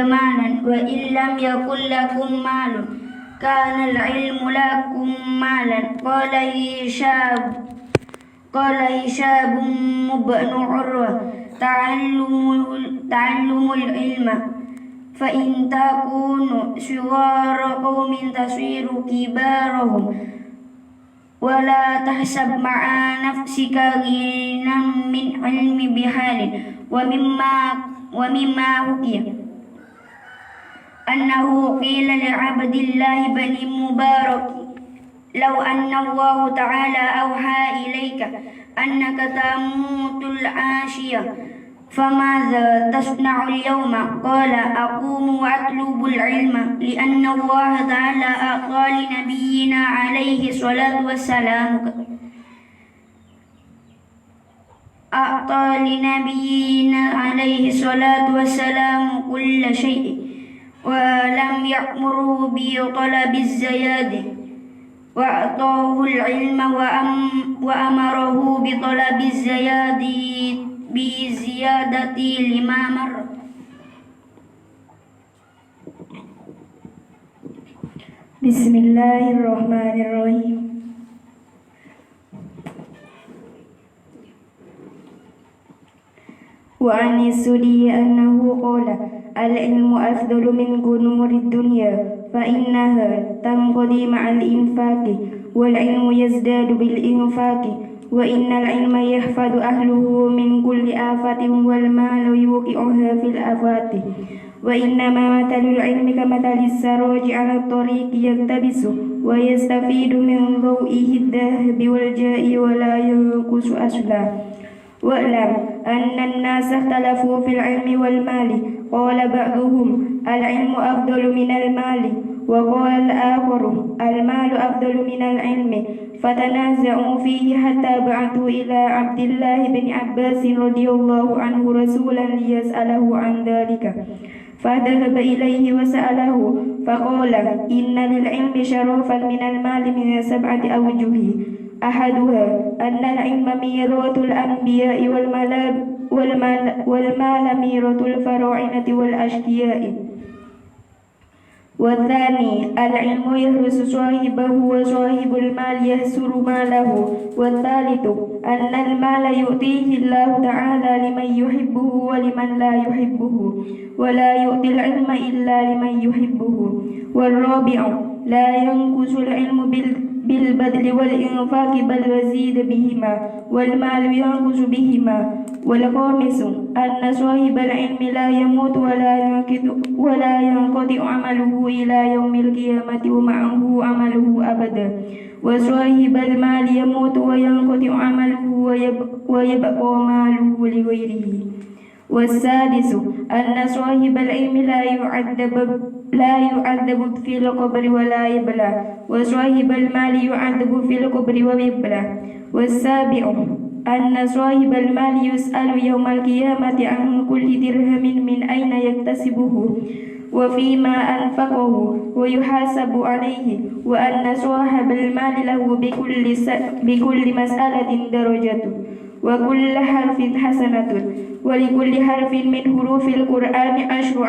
مالا وإن لم يكن لكم مال كان العلم لكم مالا. قال هشام بن عروة تعلم العلم فإن تكونوا صغار قوم تصير كبارهم ولا تحسب مع نفسك غنى من علم بحال. ومما حكي أنه قيل لعبد الله بن مبارك لو أن الله تعالى أوحى إليك أنك تموت العاشية فماذا تصنع اليوم؟ قال أقوم وأطلب العلم لأن الله تعالى أعطى لنبينا عليه الصلاة والسلام كل شيء ولم يأمره بطلب الزيادة وأعطاه العلم وأمره بطلب بزيادة لما مر. بسم الله الرحمن الرحيم. وعن السدي أنه قال العلم أفضل من كنور الدنيا فإنها تنقضي مع الإنفاق والعلم يزداد بالإنفاق وإن العلم يحفظ أهله من كل آفة والمال يوقعها في الآفات وإنما مثل العلم كمثل السراج على الطريق يلتبس ويستفيد من ضوئه الذهب والجاء ولا ينقص أصلا. واعلم أن الناس اختلفوا في العلم والمال قال بعضهم العلم أفضل من المال وقال الآخر المال أفضل من العلم فتنازعوا فيه حتى بعثوا إلى عبد الله بن عباس رضي الله عنه رسولا ليسأله عن ذلك فذهب إليه وسأله فقال إن للعلم شرفا من المال من 7 أوجه أحدها أن العلم ميراث الأنبياء والمال ميراث الفراعنة والأشقياء والثاني العلم يهرس صاحبه وصاحب المال يهسر ماله والثالث أن المال يؤتيه الله تعالى لمن يحبه ولمن لا يحبه ولا يؤتي العلم إلا لمن يحبه والرابع لا ينقص العلم بالبذل والإنفاق بل يزيد بهما والمال ينقص بهما والخامس أن صاحب العلم لا يموت ولا ينقطع عمله إلى يوم القيامة ومعه عمله أبدا وصاحب المال يموت وينقطع عمله ويبقى ماله لغيره والسادس أن صاحب العلم لا يعذب في القبر ولا يبلى وصاحب المال يعذب في القبر ويبلى والسابع أن صاحب المال يسأل يوم القيامة عن كل درهم من أين يكتسبه وفيما أنفقه ويحاسب عليه وأن صاحب المال له بكل مسألة درجة وكل حرف حسنة ولكل حرف من حروف القرآن 10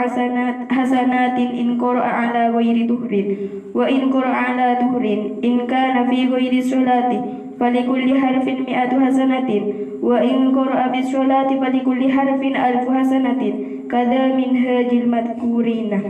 حسنات إن قرأ على غير طهر وإن قرأ على طهر إن كان في غير الصلاة فلكل حرف 100 حسنة وإن قرأ بالصلاة فلكل حرف 1000 حسنة كذا منهاج المذكورين.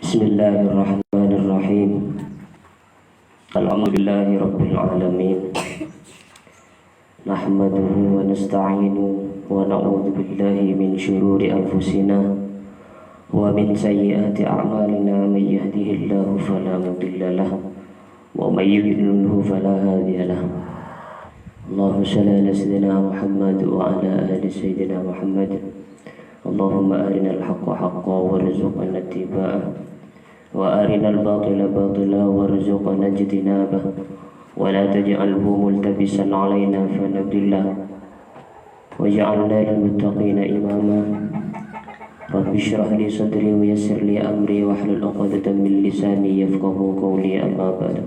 بسم الله الرحمن Bismillahirrahmanirrahim. Alhamdulillahi rabbil alamin. Nahmaduhu wa nasta'inuhu wa na'udzu billahi min syururi anfusina wa min sayyiati a'malina. May yahdihillahu fala mudilla lahu wa may yudlilhu fala hadiya lahu. Allahumma shalli ala sayyidina Muhammad wa ala ali sayyidina Muhammad. Allahumma arinal haqqa haqqan warzuqna ittiba'ah wa arinal batila batila warzuqna ijtinabah wa la taj'alhu multabisan 'alaina fanadillah waj'alna lil muttaqina imama. Rabbi shrah li sadri wa yassir li amri wahlul 'uqdatam min lisani yafqahu qawli. Amma ba'd.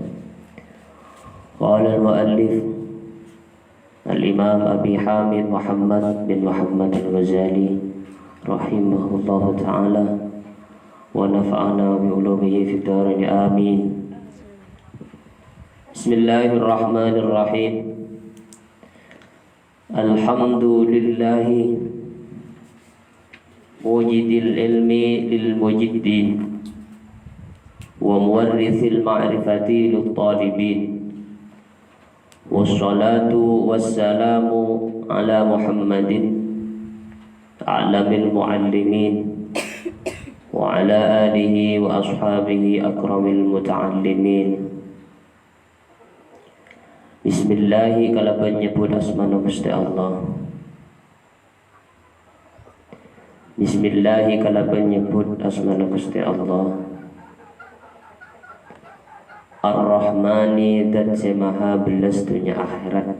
Qala al-mu'allif Al-Imam Abi Hamid Muhammad bin Muhammad Al-Ghazali rahimahullahu ta'ala wa nafa'ana bi ulumihi fid dharain amin. Bismillahirrahmanirrahim. Alhamdulillahi mujidil ilmi lil mujiddin wa muwarrithil ma'rifati lit talibin. Wassalatu wassalamu ala Muhammadin a'lamil muallimin wa ala alihi wa ashabihi akramil muta'allimin. Bismillahi kalaban nyebut asmana Gusti Allah. Bismillahi kalaban nyebut asmana Gusti Allah. Ar-Rahmani dat semaha belas dunia akhirat.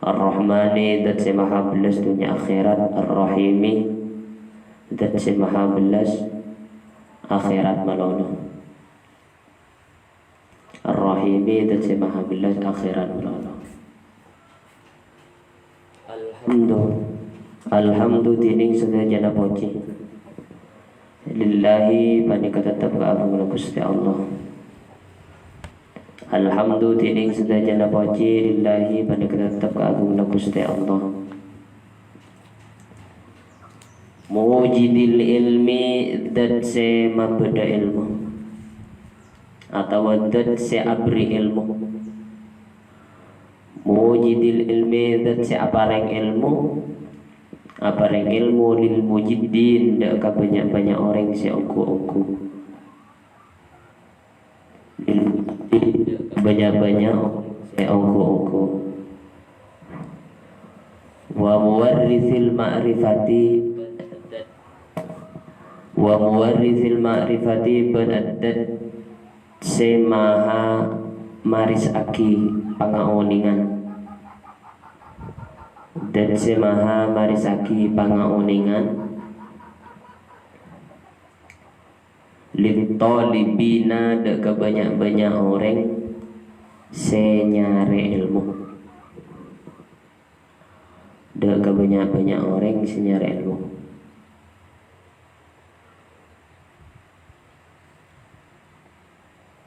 Ar-Rahmani dat semaha belas dunia akhirat. Ar-Rahimi dat semaha belas akhirat malolo. Ar-Rahimi dat semaha belas akhirat malolo. Alhamdu tining sedaya poci lillahi panika tetap ka agung Gusti Allah. Alhamdu tining sedaya poci lillahi panika tetap ka agung Gusti Allah. Mujidil ilmi dat se mabda ilmu atau dat se abri ilmu. Mujidil ilmi dat se apareng ilmu. Apareng ilmu lil mujiddin dak ka banyak-banyak orang si ongko-ongko. Lil mujiddin banyak-banyak si ongko-ongko. Wa muwarrithil ma'rifati banadat semaha maris aki pangaoningan. Dan semaha marisaki pangaoningan litolibina dek banyak-banyak orang senyare ilmu. Dek banyak-banyak orang senyare ilmu.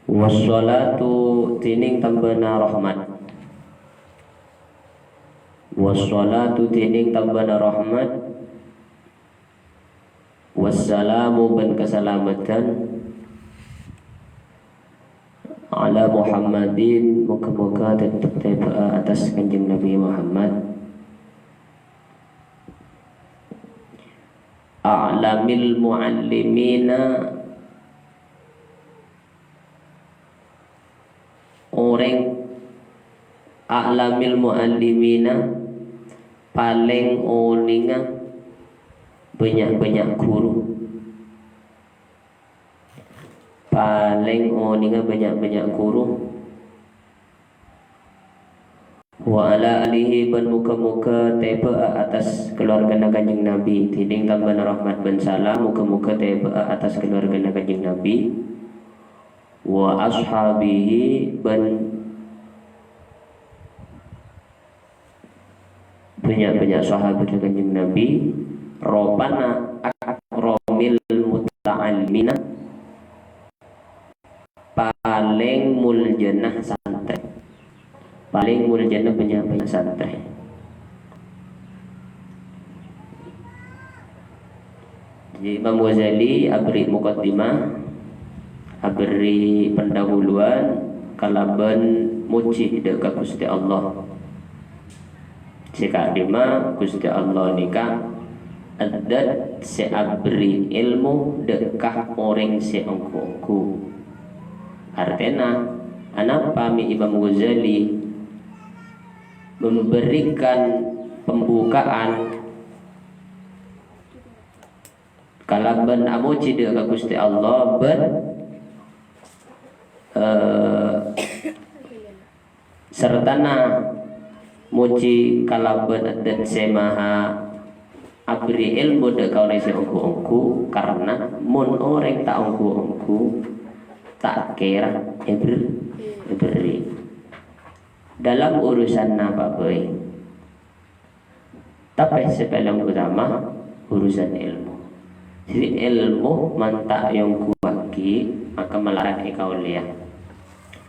Wassalatu tining tambana rahmat. Wassalatu tining tambana rahmat. Wassalamu ban keselamatan ala Muhammadin muka-muka tetap tiba atas kanjeng Nabi Muhammad a'lamil muallimina orang a'lamil muallimina paling oninga banyak-banyak guru. Paling oninga banyak-banyak guru. Wa ala alihi ban muka-muka teba atas keluarga kanjeng Nabi. Tiding tambahan rahmat ban salam muka-muka teba atas keluarga kanjeng Nabi. Wa ashabihi ban banyak-banyak sahabat kanjeng Nabi. Robana akromil muta'allimina paling muljanah santri. Paling muljanah banyak-banyak santri. Jadi Imam Ghazali abri muqaddimah aberi pendahuluan kalaban muji dekat Gusti Allah. Jika dima Gusti Allah nikah adat seabri ilmu dekah orang seongku. Artinya anapa mi Imam Ghazali memberikan pembukaan kalaban amuji dekat Gusti Allah sertana muji kalaban adat semaha abri ilmu dekat orang seongku karena mun orang tak ongku tak kira beri dalam urusan apa boy, tapi sebelum utama urusan ilmu. Jadi ilmu mantak yang kuaki maka melarang ikauliah.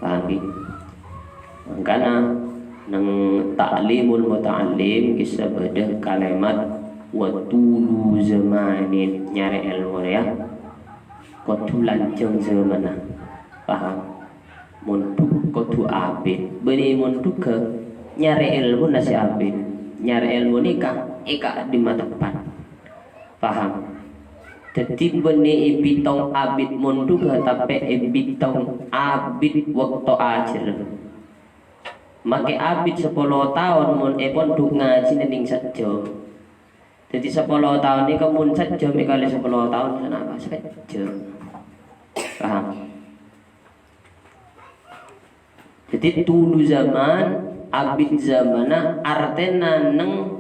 Paham ki? Makanya nang ta'limul muta'allim kisah beda kalimat wa tulu zamanin nyari ilmu ya. Kotu lanceng zamana. Paham? Muntuk kotu abid beri muntuk ke nyari ilmu nasi abid nyari ilmu nikah ika di mata depan. Paham? Jadi beni ibitong abid muntuk ke tapi ibitong abid waktu ajar make abid 10 tahun mun pondok ngaji ning saja. Jadi 10 tahun ini kemun saja mikale 10 tahun kenapa saja. Paham? Jadi dulu zaman abid zamana artena neng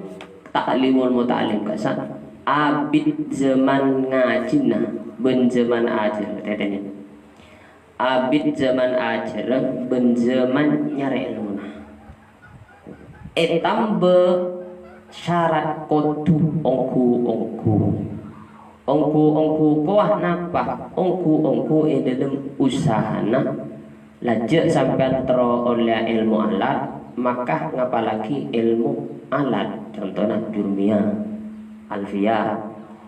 taklimul muta'alim kasan abid zaman ngajina ben zaman ajar tetenya abid zaman ajar ben zaman nyari ilmu tambe syarat kotu ongku kuah napa ongku dalam usahana lajak sampai tero oleh ilmu alat maka ngapalagi ilmu alat contohnya jurmiyah alfiyah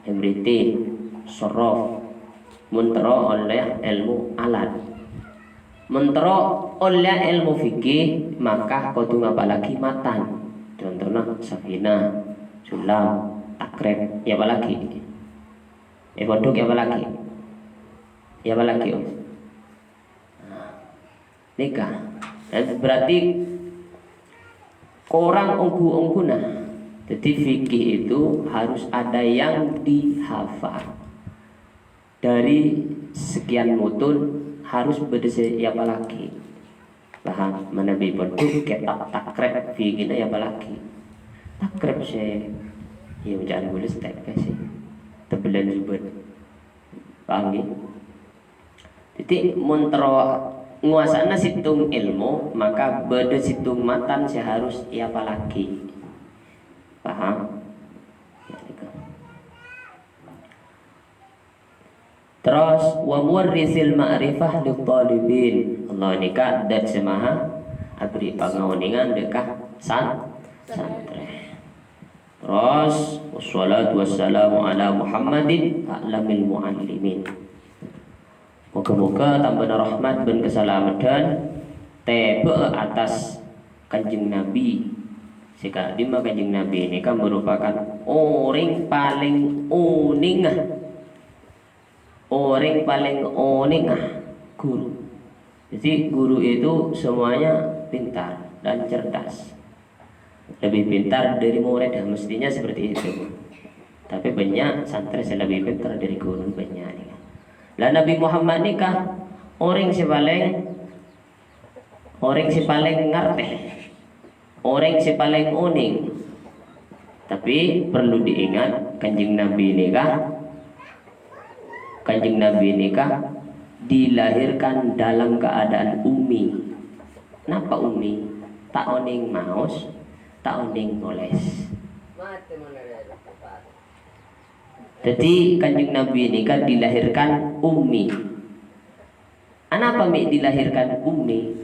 MBT sorof mentero oleh ilmu alat mentero oleh ilmu fikih maka kudu ngapalagi matan contohnya safina sulam takrib ya apalagi pondok ya apalagi nikah. Berarti orang ongku-ongkuna. Jadi fikih itu harus ada yang dihafal. Dari sekian mutun harus berdasar ya apalagi. Paham? Menabi pondok kitab takrib fikihnya ya apalagi. Takrib saya ya jangan boleh step sih. Tebelan ribet. Paham ya? Jadi muntro nguasana situng ilmu maka beda situng matan seharus ia apalagi. Paham? Terus wa muwarrisil ma'rifah lil talibin. Allah nikah dan semaha abri pangauningan dekah santri. Terus wassalatu wassalamu ala Muhammadin a'lamil muallimin. Moga-moga tambah rahmat dan keselamatan tebe atas kanjeng Nabi. Sekadima kanjeng Nabi ini kan merupakan orang paling uning, guru. Jadi guru itu semuanya pintar dan cerdas, lebih pintar dari murid, mestinya seperti itu. Tapi banyak santri yang lebih pintar dari guru banyak nih. Lah Nabi Muhammad nikah orang si paling ngerti, orang si paling uning. Tapi perlu diingat kanjeng Nabi nikah dilahirkan dalam keadaan ummi. Napa ummi? Tak oning maos, tak oning moles. Jadi kanjeng Nabi ini kan dilahirkan ummi. Anapa mi dilahirkan ummi?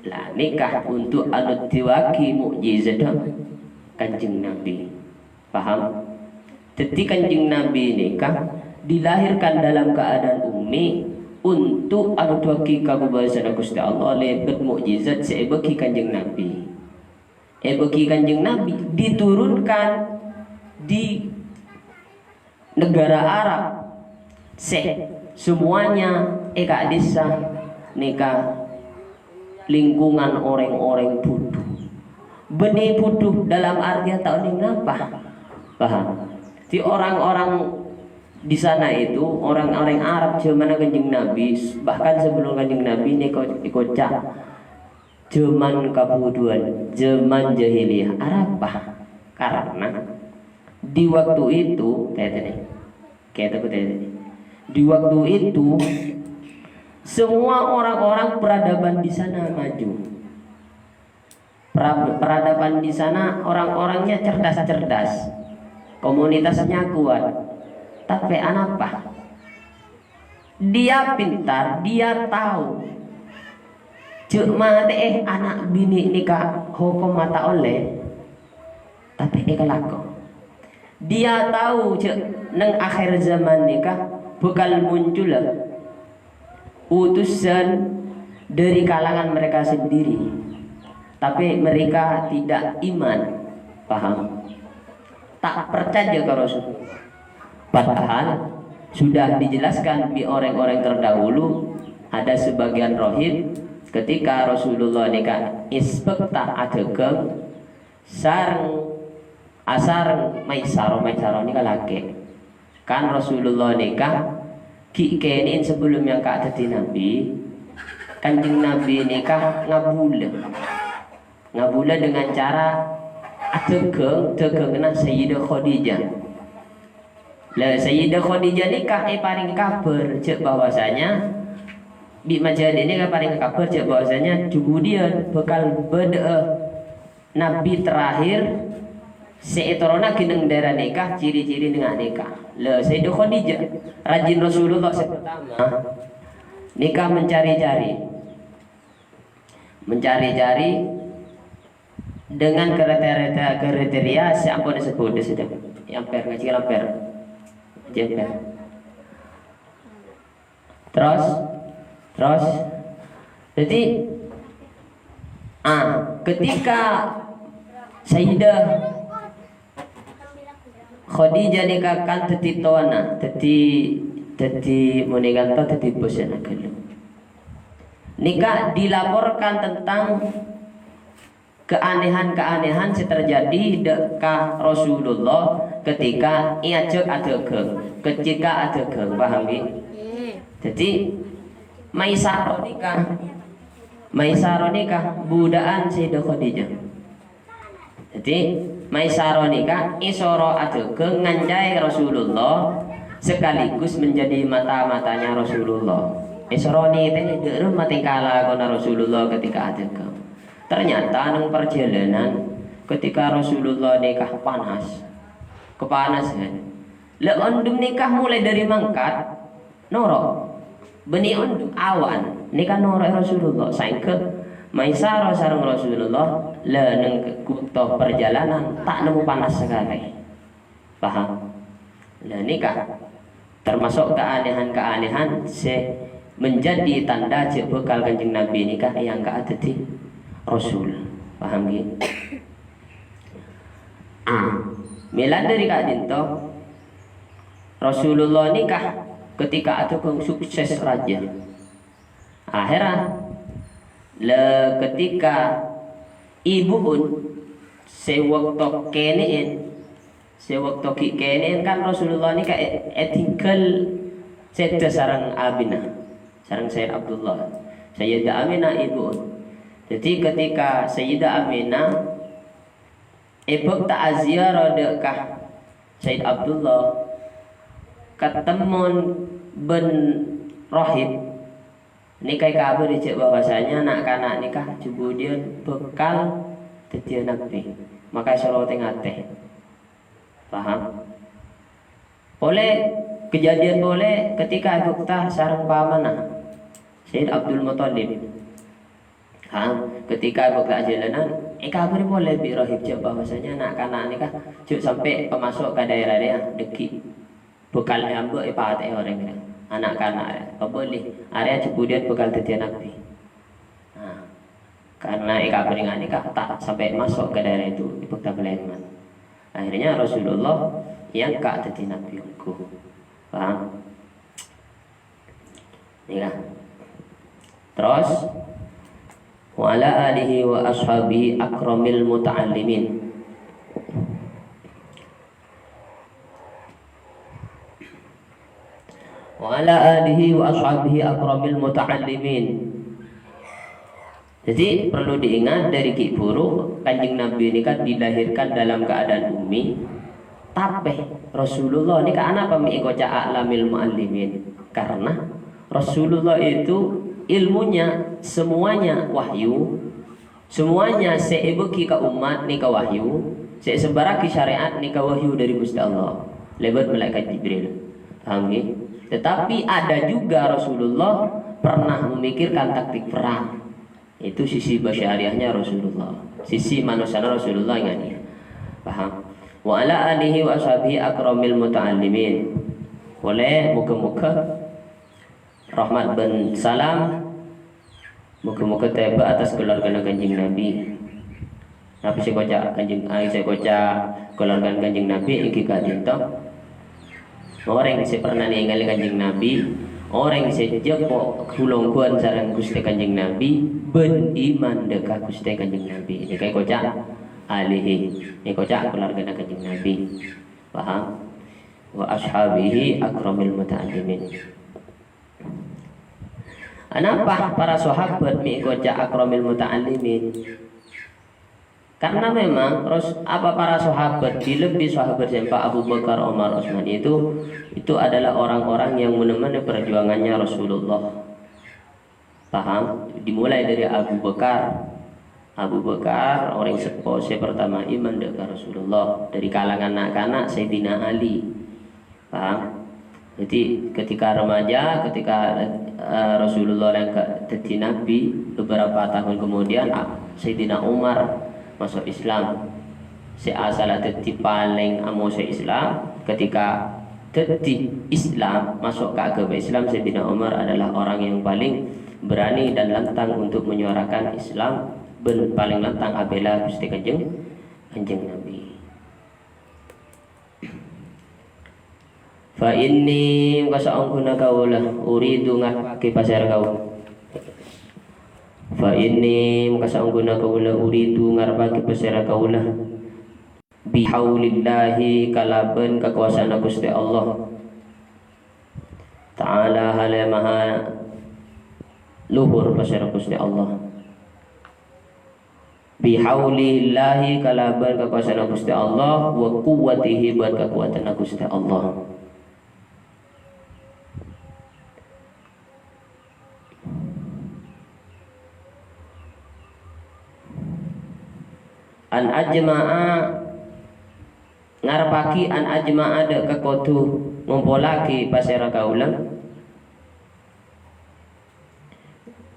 Lah nikah untuk anut diwaki mukjizat kanjeng Nabi. Paham? Jadi kanjeng Nabi nikah dilahirkan dalam keadaan ummi. untuk anu bagi kagubasan Gusti Allah lebet mukjizat sebagi Kanjeng Nabi. Bagi Kanjeng Nabi diturunkan di negara Arab. Semuanya eka desa nikah lingkungan orang-orang bodoh. Benih bodoh dalam artian tahun apa? Paham? Di orang-orang di sana itu orang-orang Arab zaman Kanjeng Nabi, bahkan sebelum Kanjeng Nabi dikocak zaman kabuduan, zaman jahiliyah Arab. Karena di waktu itu di waktu itu semua orang-orang peradaban di sana maju. Peradaban di sana orang-orangnya cerdas-cerdas, komunitasnya kuat. Tapi apa? Dia pintar, dia tahu. Cuma anak bini nikah hukum mata oleh, tapi laku. Dia tahu neng akhir zaman nikah bakal muncul utusan dari kalangan mereka sendiri, tapi mereka tidak iman, paham? Tak percaya ke Rasul. Padahal sudah dijelaskan di orang-orang terdahulu, ada sebagian rohib ketika Rasulullah nikah ispekta adegeng sareng asareng maisaro nikah laki kan Rasulullah nikah kikenin sebelum yang ada di Nabi. Kanjeng Nabi nikah ngabula dengan cara adegeng kena Sayyidah Khadijah. Lah Sayyidah Khadijah nikah paring kabar cek bahwasanya di majalah ini paring kabar cek bahwasanya kemudian bakal beda Nabi terakhir seetorona kineng daerah nikah ciri-ciri dengan nikah. Lah Sayyidah Khadijah rajin Rasulullah pertama nikah mencari-cari dengan kriteria siapa disebut sudah amper ngajil amper jeper. Terus jadi ketika Sayyidah Khadijah nikahkan teti toana teti menikah teti bosnya kalau nikah dilaporkan tentang keanehan-keanehan yang terjadi dekat Rasulullah ketika ketika adegeng, paham ya? Jadi Maisaro nikah budaan Sayyidah Khadijah. Jadi Maisaro nikah isoro adegeng nganjai Rasulullah sekaligus menjadi mata-matanya Rasulullah. Isoro ni teh deureum matingkala kona Rasulullah ketika adegeng. Ternyata nang perjalanan ketika Rasulullah nikah kepanasan. Le ondum nikah mulai dari mangkat noro. Beni ondum awan nikah noro Rasulullah saengke Maisarah sareng Rasulullah le nang kutah perjalanan tak nemu panas sekali. Paham? Le nikah termasuk keanehan-keanehan menjadi tanda cek bekal Kanjeng Nabi nikah yang gak ada di Rasul, paham gitu? Mila dari Kak Dinto, Rasulullah nikah ketika ada sukses raja. Akhirnya, ketika ibu pun sewaktu kenein kan Rasulullah nikah tinggal seda sarang Aminah, sarang Sayyid Abdullah, Sayyidah Aminah ibu. Jadi ketika Sayyidah Aminah ta'aziyah rodekah Sayyid Abdullah ketemun ben rohib nikah kabar dicek bahwasanya nak kanak nikah kemudian bekal jadi nabi maka suruh tengah teh, paham? Boleh kejadian boleh ketika bukta sarang pamanah Sayyid Abdul Muthalib. Ketika bukta jalanan, kabar boleh bi rohib cek bahwasanya nak kanak nikah cuk sampai pemasuk ke daerah dia deki bekal hamba paat orang anak-anak apa boleh area kemudian bekal tetian nabi. Nah, karena ika peringan ika tak sampai masuk ke daerah itu ibukta beleman. Akhirnya Rasulullah yang kak teti nabi ku. Paham? Ya. Terus wa ala alihi wa ashabihi akramil muta'allimin. Wa ala alihi wa ashabihi akramil muta'allimin. Jadi perlu diingat dari Kiburu, Kanjeng Nabi ini kan dilahirkan dalam keadaan umi. Tapi Rasulullah ini kan apa mengikoca a'lamil mu'allimin? Karena Rasulullah itu ilmunya semuanya wahyu, semuanya seibuki ke umat ni ke wahyu, sebaraki syariat ni ke wahyu dari Gusti Allah lewat malaikat Jibril. Paham ni? Tetapi ada juga Rasulullah pernah memikirkan taktik perang. Itu sisi basyariahnya Rasulullah, sisi manusia Rasulullah yang ini. Paham? Wa ala alihi wa ashabihi akramil muta'allimin. Boleh muka-muka rahmat bin salam muka-muka tiba atas keluarga Kanjeng Nabi. Apa saya baca Kanjeng saya baca keluarga Kanjeng Nabi iki kadito. Orang yang pernah ningali Kanjeng Nabi, orang yang jepok kulongkuan sareng Gusti Kanjeng Nabi ben iman dekat Gusti Kanjeng Nabi. Ini kayak kocak alihi. Ini kocak keluarga Kanjeng Nabi. Paham? Wa ashabihi akramil muta'allimin. Kenapa para sahabat mengikut akramil muta'allimin? Karena memang para sahabat lebih sahabat sampai Abu Bakar, Umar, Utsman itu adalah orang-orang yang menemani perjuangannya Rasulullah. Paham? Dimulai dari Abu Bakar. Abu Bakar orang yang pertama iman dengan Rasulullah dari kalangan anak-anak Sayyidina Ali. Paham? Jadi ketika remaja, ketika Rasulullah yang jadi Nabi, beberapa tahun kemudian Sayyidina Umar masuk Islam. Si asal jadi paling amosa Islam. Ketika jadi Islam, masuk ke agama Islam, Sayyidina Umar adalah orang yang paling berani dan lantang untuk menyuarakan Islam, ben paling lantang abela Gusti Kanjeng Nabi. Fa inni kasaungkuna kaulah uridu ngaki pasar kau. Fa inni kasaungkuna kaulah uridu ngarpaki pasar kaulah. Bihaulillahi kalaban kekuasaan Gusti Allah Ta'ala hale maha luhur pasar Gusti Allah. Bihaulillahi kalaban kekuasaan Gusti Allah wa quwwatihi buat kekuatan Gusti Allah. An ajma'a ngarepaki an ajma'a de kekotu ngumpulaki pasera kaulang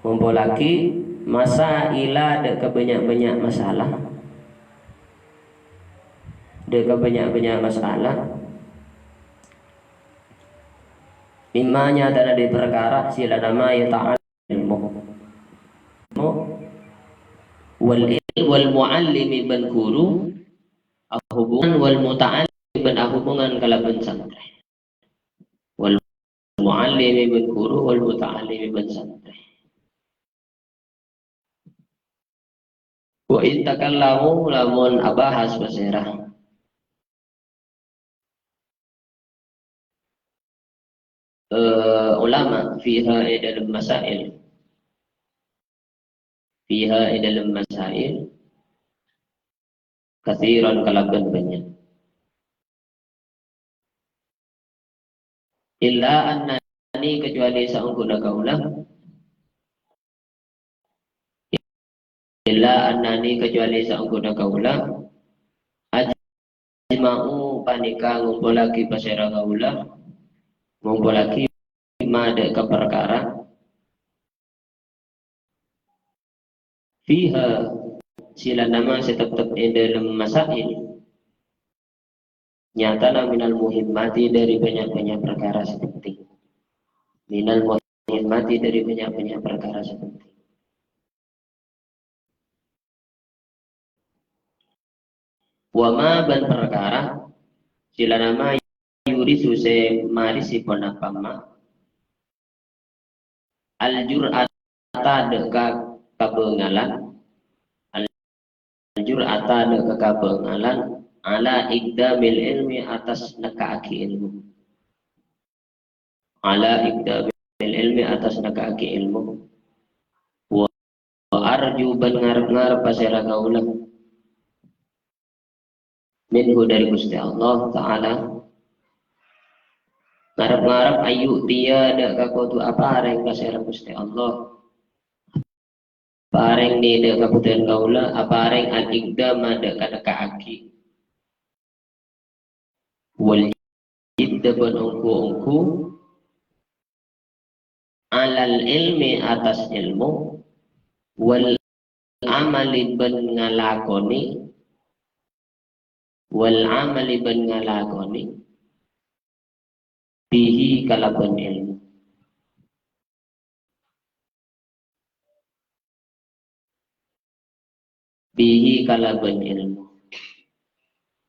ngumpulaki masaila de kebanyak-banyak masalah mimanya ada di perkara sila nama ya ta'ala ilmu wal muallimi ban guru hubungan wal muta'allim ban hubungan kalaban santri wal muallimi ban guru wal muta'allimi ban santri wa in takallamu lamun abahas basirah ulama fiha dalam masail kathiran kalaban banyak illa annani kecuali saungkuna kaulah ajma'u panika ngumpulaki pasera kaulah ngumpulaki mada ke perkara fiha sila nama tetap dalam masail nyata minal muhimmati dari banyak-banyak perkara seperti minal muhimmati dari banyak-banyak perkara seperti wama ban perkara sila nama yuri suse mari si ponapama al-jur'ata deka kabengalan al-jur'ata deka kabengalan ala ikdamil ilmi atas nekaaki ilmu ala ikdamil ilmi atas nekaaki ilmu wa arju ban ngarep-ngarep pasera kaulah minhu dari Gusti Allah Ta'ala ngarep-ngarep ayu dia dak kakutu apa areng kasera Gusti Allah pareng ni dak kaputen kaula apa areng al-iqdam dak kadakaaki wal jidda ban ungku alal ilmi atas ilmu wal amali ban ngalakoni wal amali ban ngalakoni bihi kalaban ilmu bihi kalaban ilmu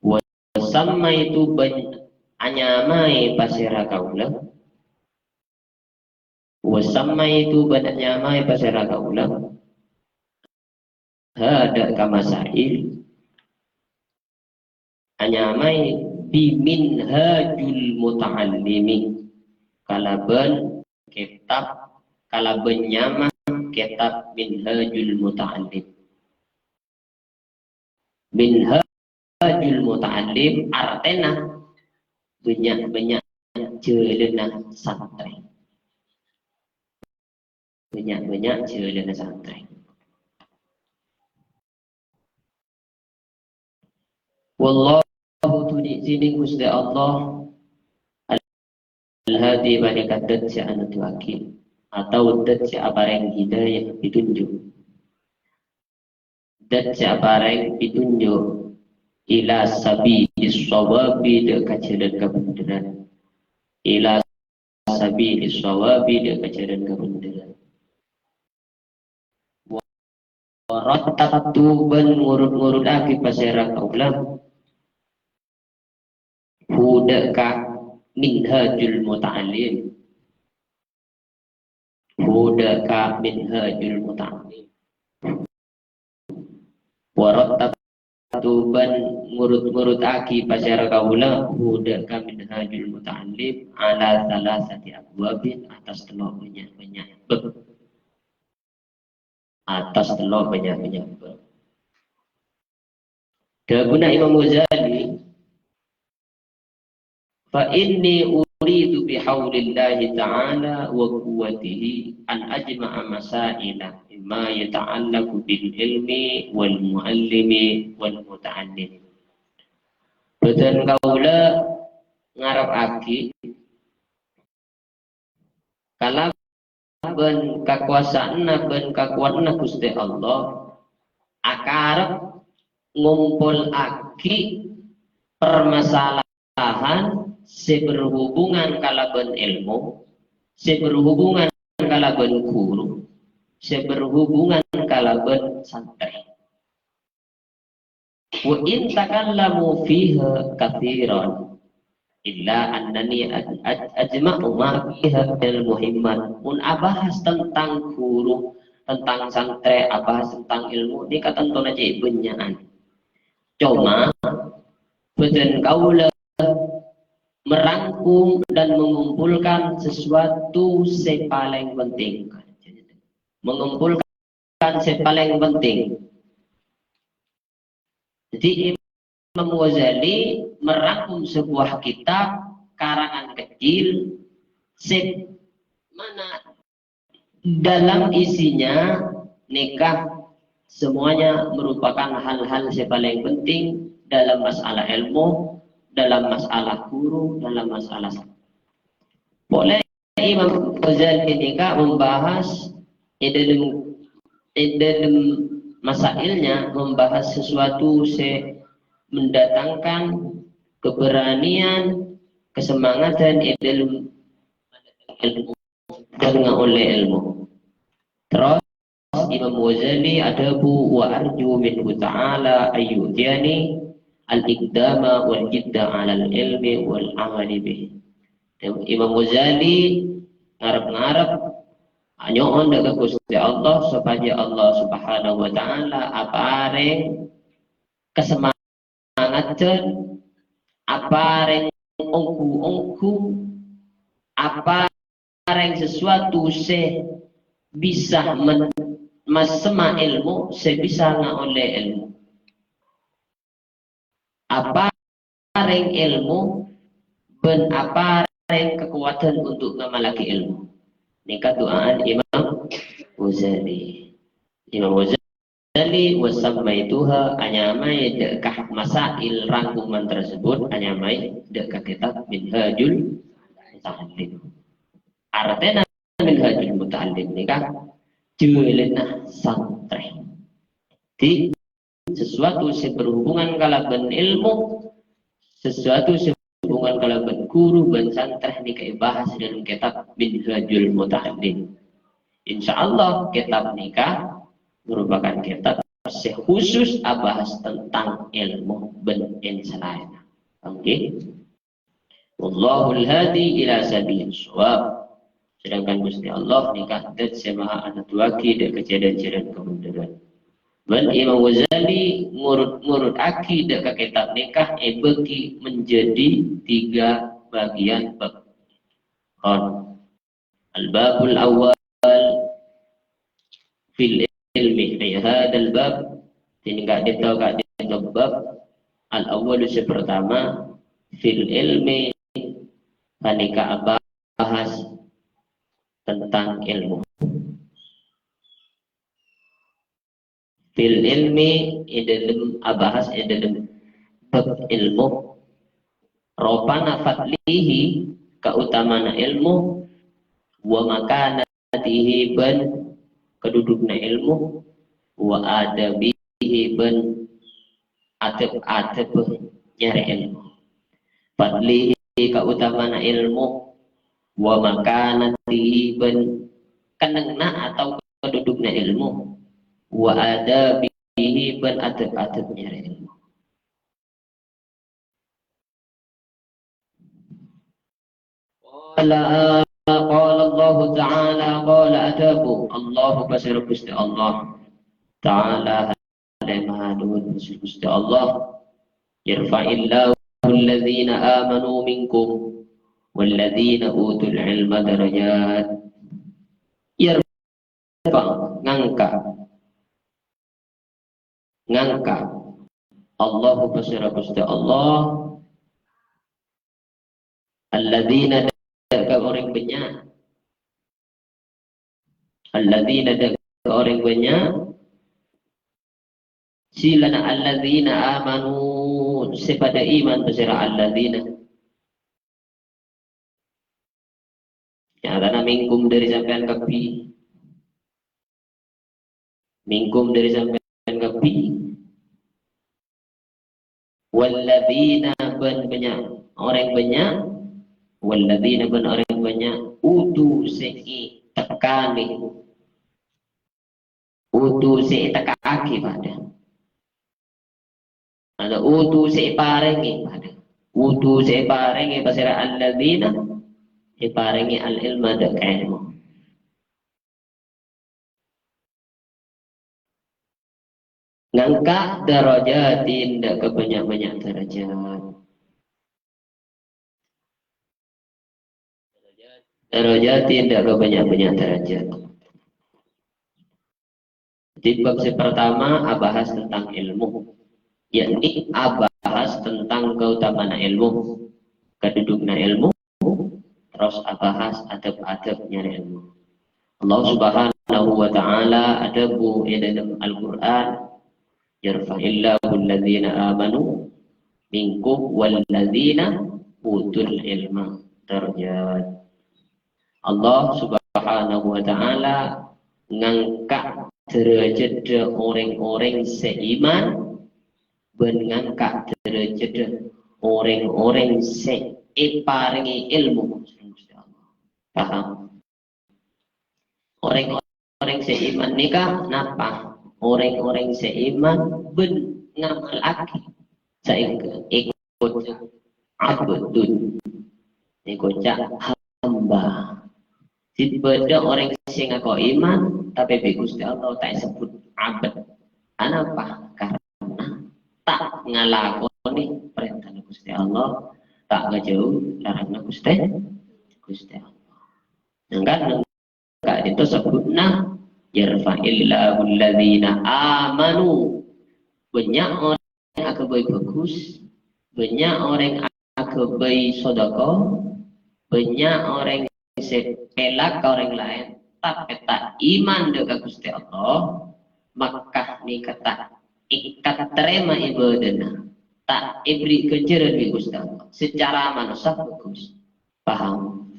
wa samma itu ban anyamai pasira kaula wa samma itu ban anyamai pasira kaula hada kamasail anyamai bimin hajul muta'allimi kalaban kitab kalaban nyama kitab min hajul muta'allim min hajul muta'allim artena banyak-banyak jelena santri banyak-banyak jelena santri wallahu tuni sini Gusti Allah al-hadi banikat dat si anatu akil atau dat si apareng hidayah ditunjuk dat si apareng ditunjuk ila sabi sawabi de kajalan kebenaran ila sabi sawabi de kajalan kebenaran wa rattabtu ban ngurut-ngurut aki pasera kaulah hudaka minhajul muta'allim hudaka minhajul muta'allim warattabtu ban ngurut-ngurut aki pasara kaula hudaka minhajul muta'allim ala salasati abwabin atas telok banyak-banyak bab atas telok banyak-banyak bab Daguna Imam Ghazali fa inni uridu bihaulillahi ta'ala wa quwwatihi an ajma'a masaila mimma yata'allaqu bil ilmi wal muallimi wal muta'allim. Betul kaula ngarep aki kala ben kakuasaanna ben kakuatna Gusti Allah akarep ngumpul aki permasalahan seberhubungan kalaban ilmu, seberhubungan kalaban guru, seberhubungan kalaban santri. Wa in takallamu fiha katsiran illa annani ajma'u ma fiha bil muhimmat. Mun abahas tentang guru, tentang santri, abahas tentang ilmu, ini katentu aja ibunyaan. Cuma betul kaula merangkum dan mengumpulkan sesuatu yang paling penting. Mengumpulkan yang paling penting. Jadi Imam Ghazali merangkum sebuah kitab karangan kecil mana dalam isinya nikah semuanya merupakan hal-hal yang paling penting dalam masalah ilmu, dalam masalah guru, dalam masalah boleh Imam Ghazali nikah membahas dalam masailnya membahas sesuatu mendatangkan keberanian, kesemangatan dalam ilmu dan oleh ilmu. Terus Imam Ghazali adabu wa arju minhu ta'ala ayyudiyani al-iqdama wal jidda 'ala al-ilmi wal 'amali bih. Imam Ghazali ngarep-ngarep nyoon dekat Gusti Allah supaya Allah Subhanahu wa taala apareng kesemangatkeun, apareng ongku-ongku, apareng sesuatu se bisa masema ilmu, se bisa ngoleh ilmu. Apareng ilmu ben apareng kekuatan untuk ngamalaki ilmu. Nikah doaan Imam Ghazali. Imam Ghazali wasammaituha anyamai dekah masail rangkuman tersebut anyamai dekah kitab Minhajul Muta'allim. Artinya Minhajul Muta'allim nikah jeulina santreh. Di sesuatu yang berhubungan kalaban ilmu, sesuatu yang berhubungan kalaban guru dan santreh nikah bahas dalam kitab Minhajul Muta'allim. Insyaallah kitab nikah merupakan kitab khusus bahas tentang ilmu ben selain. Oke. Wallahul hadi ila sabil shawab. Sedangkan Gusti Allah nikah dat semaha anak tuaki dan kejadian-kejadian kemunduran. Ben Imam Ghazali ngurut aki dak kitab nikah bagi menjadi 3 bagian bab. Al-babul awal fil ilmi fi hadzal bab, tinggal ditahu kat bab al-awwal pertama fil ilmi panika bahas tentang ilmu. Fil ilmi dalam bahas dalam bab ilmu, ropana fadlihi keutamaan ilmu, wa makanatihi ban kedudukna ilmu, wa adabihi ban adab nyari ilmu. Fadlihi keutamaan ilmu, wa makanatihi ban kenengna atau kedudukna ilmu, wa adabihi ban adab nyari ilmu. Qala Allah Ta'ala qala adabu Allah basir Gusti Allah Ta'ala maha nuwun Gusti Allah yarfa'illahu alladhina amanu minkum walladhina utul ilma darajat. Yarfa ngangka Allah basir Gusti Allah alladhina ke orang banyak, alladzina ke orang banyak, silana alladzina amanu sepada iman bersira alladzina. Ya karena mingkum dari sampean kapi, mingkum dari sampean kapi, walladzina ban banyak orang banyak. Walladzina ban orang banyak utu seki tekani utu seki tekaki pada ada utu seki parengi pada utu seki parengi pasira alladzina parengi al ilma dak ilmu. Ngangkat darajatin dak kebanyak-banyak derajat. Derajat tidak ke banyak-banyak derajat. Di bab pertama bahas tentang ilmu, yakni bahas tentang keutamaan ilmu, keduduknya ilmu, terus bahas adab-adab nyari ilmu. Allah Subhanahu wa taala adabu dalam Al-Qur'an, yarfa'illahu alladhina amanu minkum walladzina utul ilma darajat. Allah Subhanahu wa taala ngangkat derajat orang-orang seiman dan ngangkat derajat orang-orang seiparingi ilmu. Paham? Orang-orang seiman nikah napa? Orang-orang seiman ben ngamal aki saingga ikut abdun ikut hamba. Dibeda orang sing ngaku iman tapi bi Gusti Allah tak sebut abad. Anapa? Karena tak ngalakoni perintah Gusti Allah, tak ngejauh larangan Gusti Allah. Enggak itu sebutna yarfa'illahu alladhina amanu. Banyak orang yang akan bagus, banyak orang yang akan sedekah, banyak orang sepelak ke orang lain tapi tak iman dengan Gusti Allah, maka ni kata ikat terima ibadahna tak ibri kejaran di Gusti Allah secara manusia bagus, paham?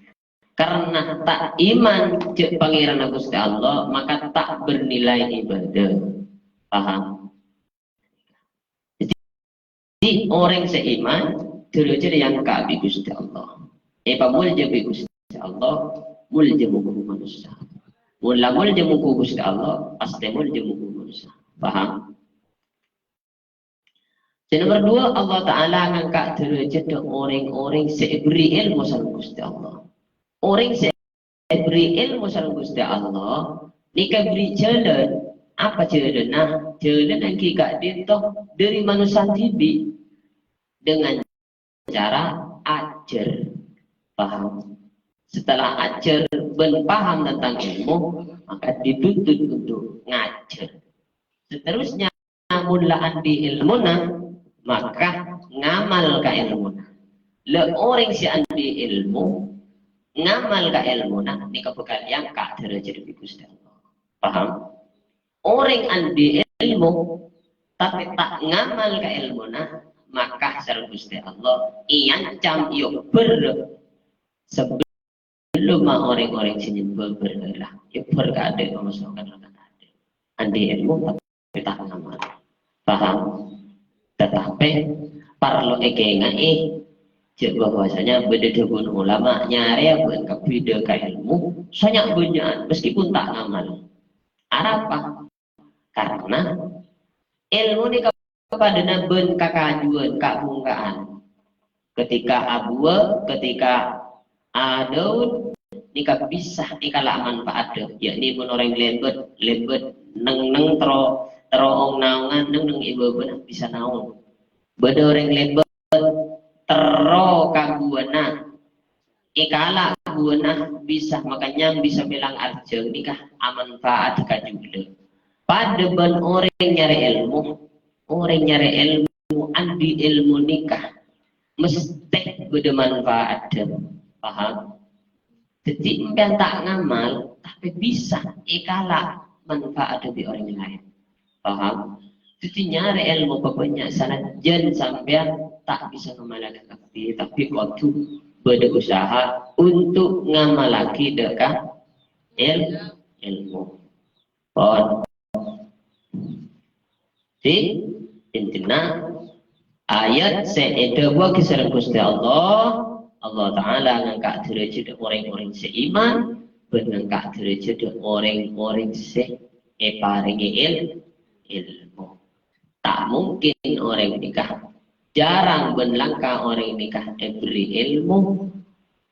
Karena tak iman cek pangeran Gusti Allah maka tak bernilai ibadah, paham? Jadi orang seiman derajat yang kabi Gusti Allah. Pamulja bi Gusti Allah, mulja muku manusia. Mulja muku Gusti Allah, pasti mulja muku manusia. Paham? Dan nomor dua, Allah Ta'ala ngangkat derajat orang-orang seberi ilmu sama Gusti Allah. Orang seberi ilmu sama Gusti Allah, nikah beri jalan. Apa jalan? Nah, jalan yang kita ditoh dari manusia tibi dengan cara ajar. Paham? Setelah ajar ben paham tentang ilmu, maka dituntut untuk ngajar. Seterusnya mulaan di ilmuna, maka ngamal ke ilmuna. Le orang si andi ilmu, ngamal ke ilmuna, ni kepekalian kak derajat di Gusti Allah. Paham? Orang andi ilmu, tapi tak ngamal ke ilmuna, maka secara Gusti Allah, iancam yuk sebelum orang-orang sini bergerak, berkada memasukkan ada. Andi ilmu tapi tak ngamal, paham? Tetapi parlo ekengai cek bahwasanya bededebun ulama nyari bukan kebeda ke ilmu, banyak banyak meskipun tak ngamal. Apa? Karena ilmu ini kepada ben kakajuan kabungkaan. Ketika abua, ketika Adaun nikah bisa nikah manfaat deh, yakni pun orang lebet neng terong naungan neng ibu bisa naung. Beda orang lebet kaguana ikala guana bisa makanya bisa bilang arja nikah manfaat kajula. Pada ben orang nyari ilmu andi ilmu nikah mesti beda manfaat deh. Paham? Jadi kan tak ngamal, tapi bisa ikala manfaat dari orang lain. Paham? Jadi nyari ilmu pokoknya sanajan sampean tak bisa ngamalkan tapi waktu berusaha untuk ngamalaki dekat ilmu. Pon. Jadi intinya ayat seeda wa kisah Gusti Allah Ta'ala ngangkat derajat orang-orang seiman, ngangkat derajat orang-orang paringi ilmu. Tak mungkin orang nikah, jarang berlangkah orang nikah beri ilmu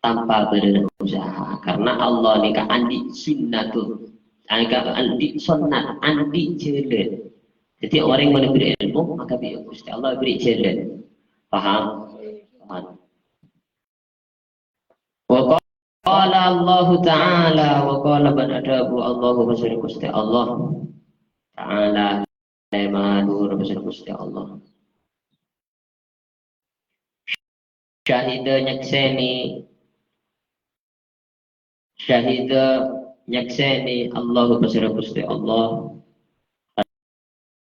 tanpa berusaha. Karena Allah nikah andi sunnatul, andi sunnat, andi jalan. Jadi orang yang memberi ilmu maka Gusti Allah beri jalan. Paham? Paham. Wa qala Allah Ta'ala wa qala ban adabu Allah wa Gusti Allah Ta'ala lemadur wa Gusti Allah. Syahida nyakseni Allah wa Gusti Allah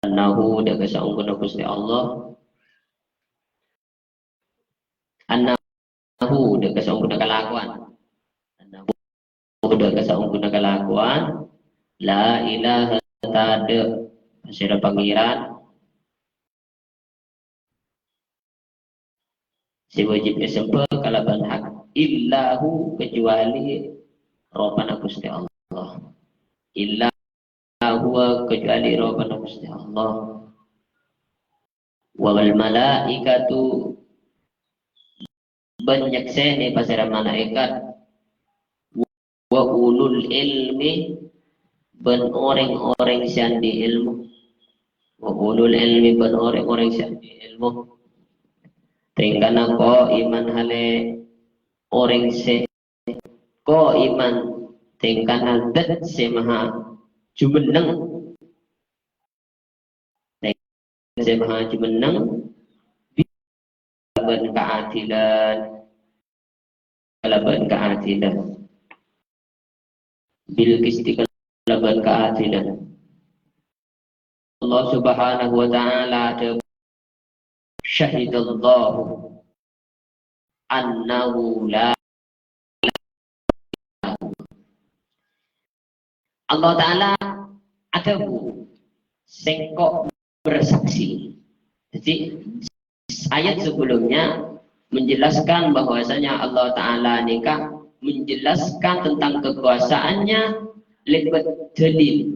annahu daga saungkun Gusti Allah annahu daga saungkun kalakuan annahu daga saungkun kalakuan la ilaha ta'ala masira pangeran si wajib SMP kalaban hak illahu kecuali Rabbana Gusti Allah. illa huwa kecuali Rabbana Gusti Allah. Wal malaikatu banyakseni pasira malaikat, wa ulul ilmi ban orang-orang yang di ilmu, wa ulul ilmi ban orang-orang yang di ilmu. Tingkana ko iman hale orang se ko iman tingkana dat se maha jumeneng, se maha jumeneng kalaban keadilan bil kisti kalaban keadilan. Allah Subhanahu wa ta'ala syahidallahu annahu la Allah Ta'ala ada sengkok bersaksi. Jadi ayat sebelumnya menjelaskan bahwasanya Allah Ta'ala nikah menjelaskan tentang kekuasaannya lewat dalil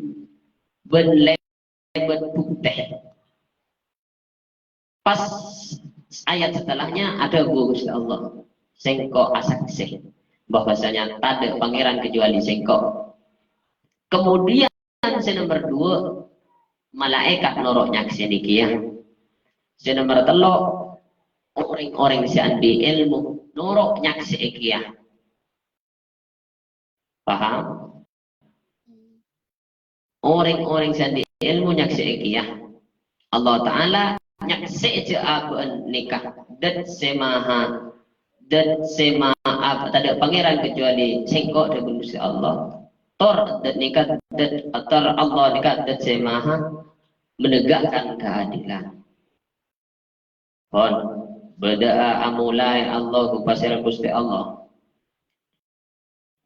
ben lewat bukti. Pas ayat setelahnya ada Gusti Allah sengkok asaksi bahwasanya tak ada pangeran kecuali sengkok. Kemudian nomor 2 malaikat norok nyaksi nikia. Nomor 3 orang-orang yang di ilmu norok nyaksi ikia. Paham? Orang-orang yang di ilmu nyaksi ikia. Allah Ta'ala nyaksi je abun nikah dan semaha tak ada pangeran kecuali sengkok dan Gusti Allah. Tor dan nikah dan tor Allah nikah dan semaha menegakkan keadilan. Pon berdoa amulai Allah pasal Gusti Allah.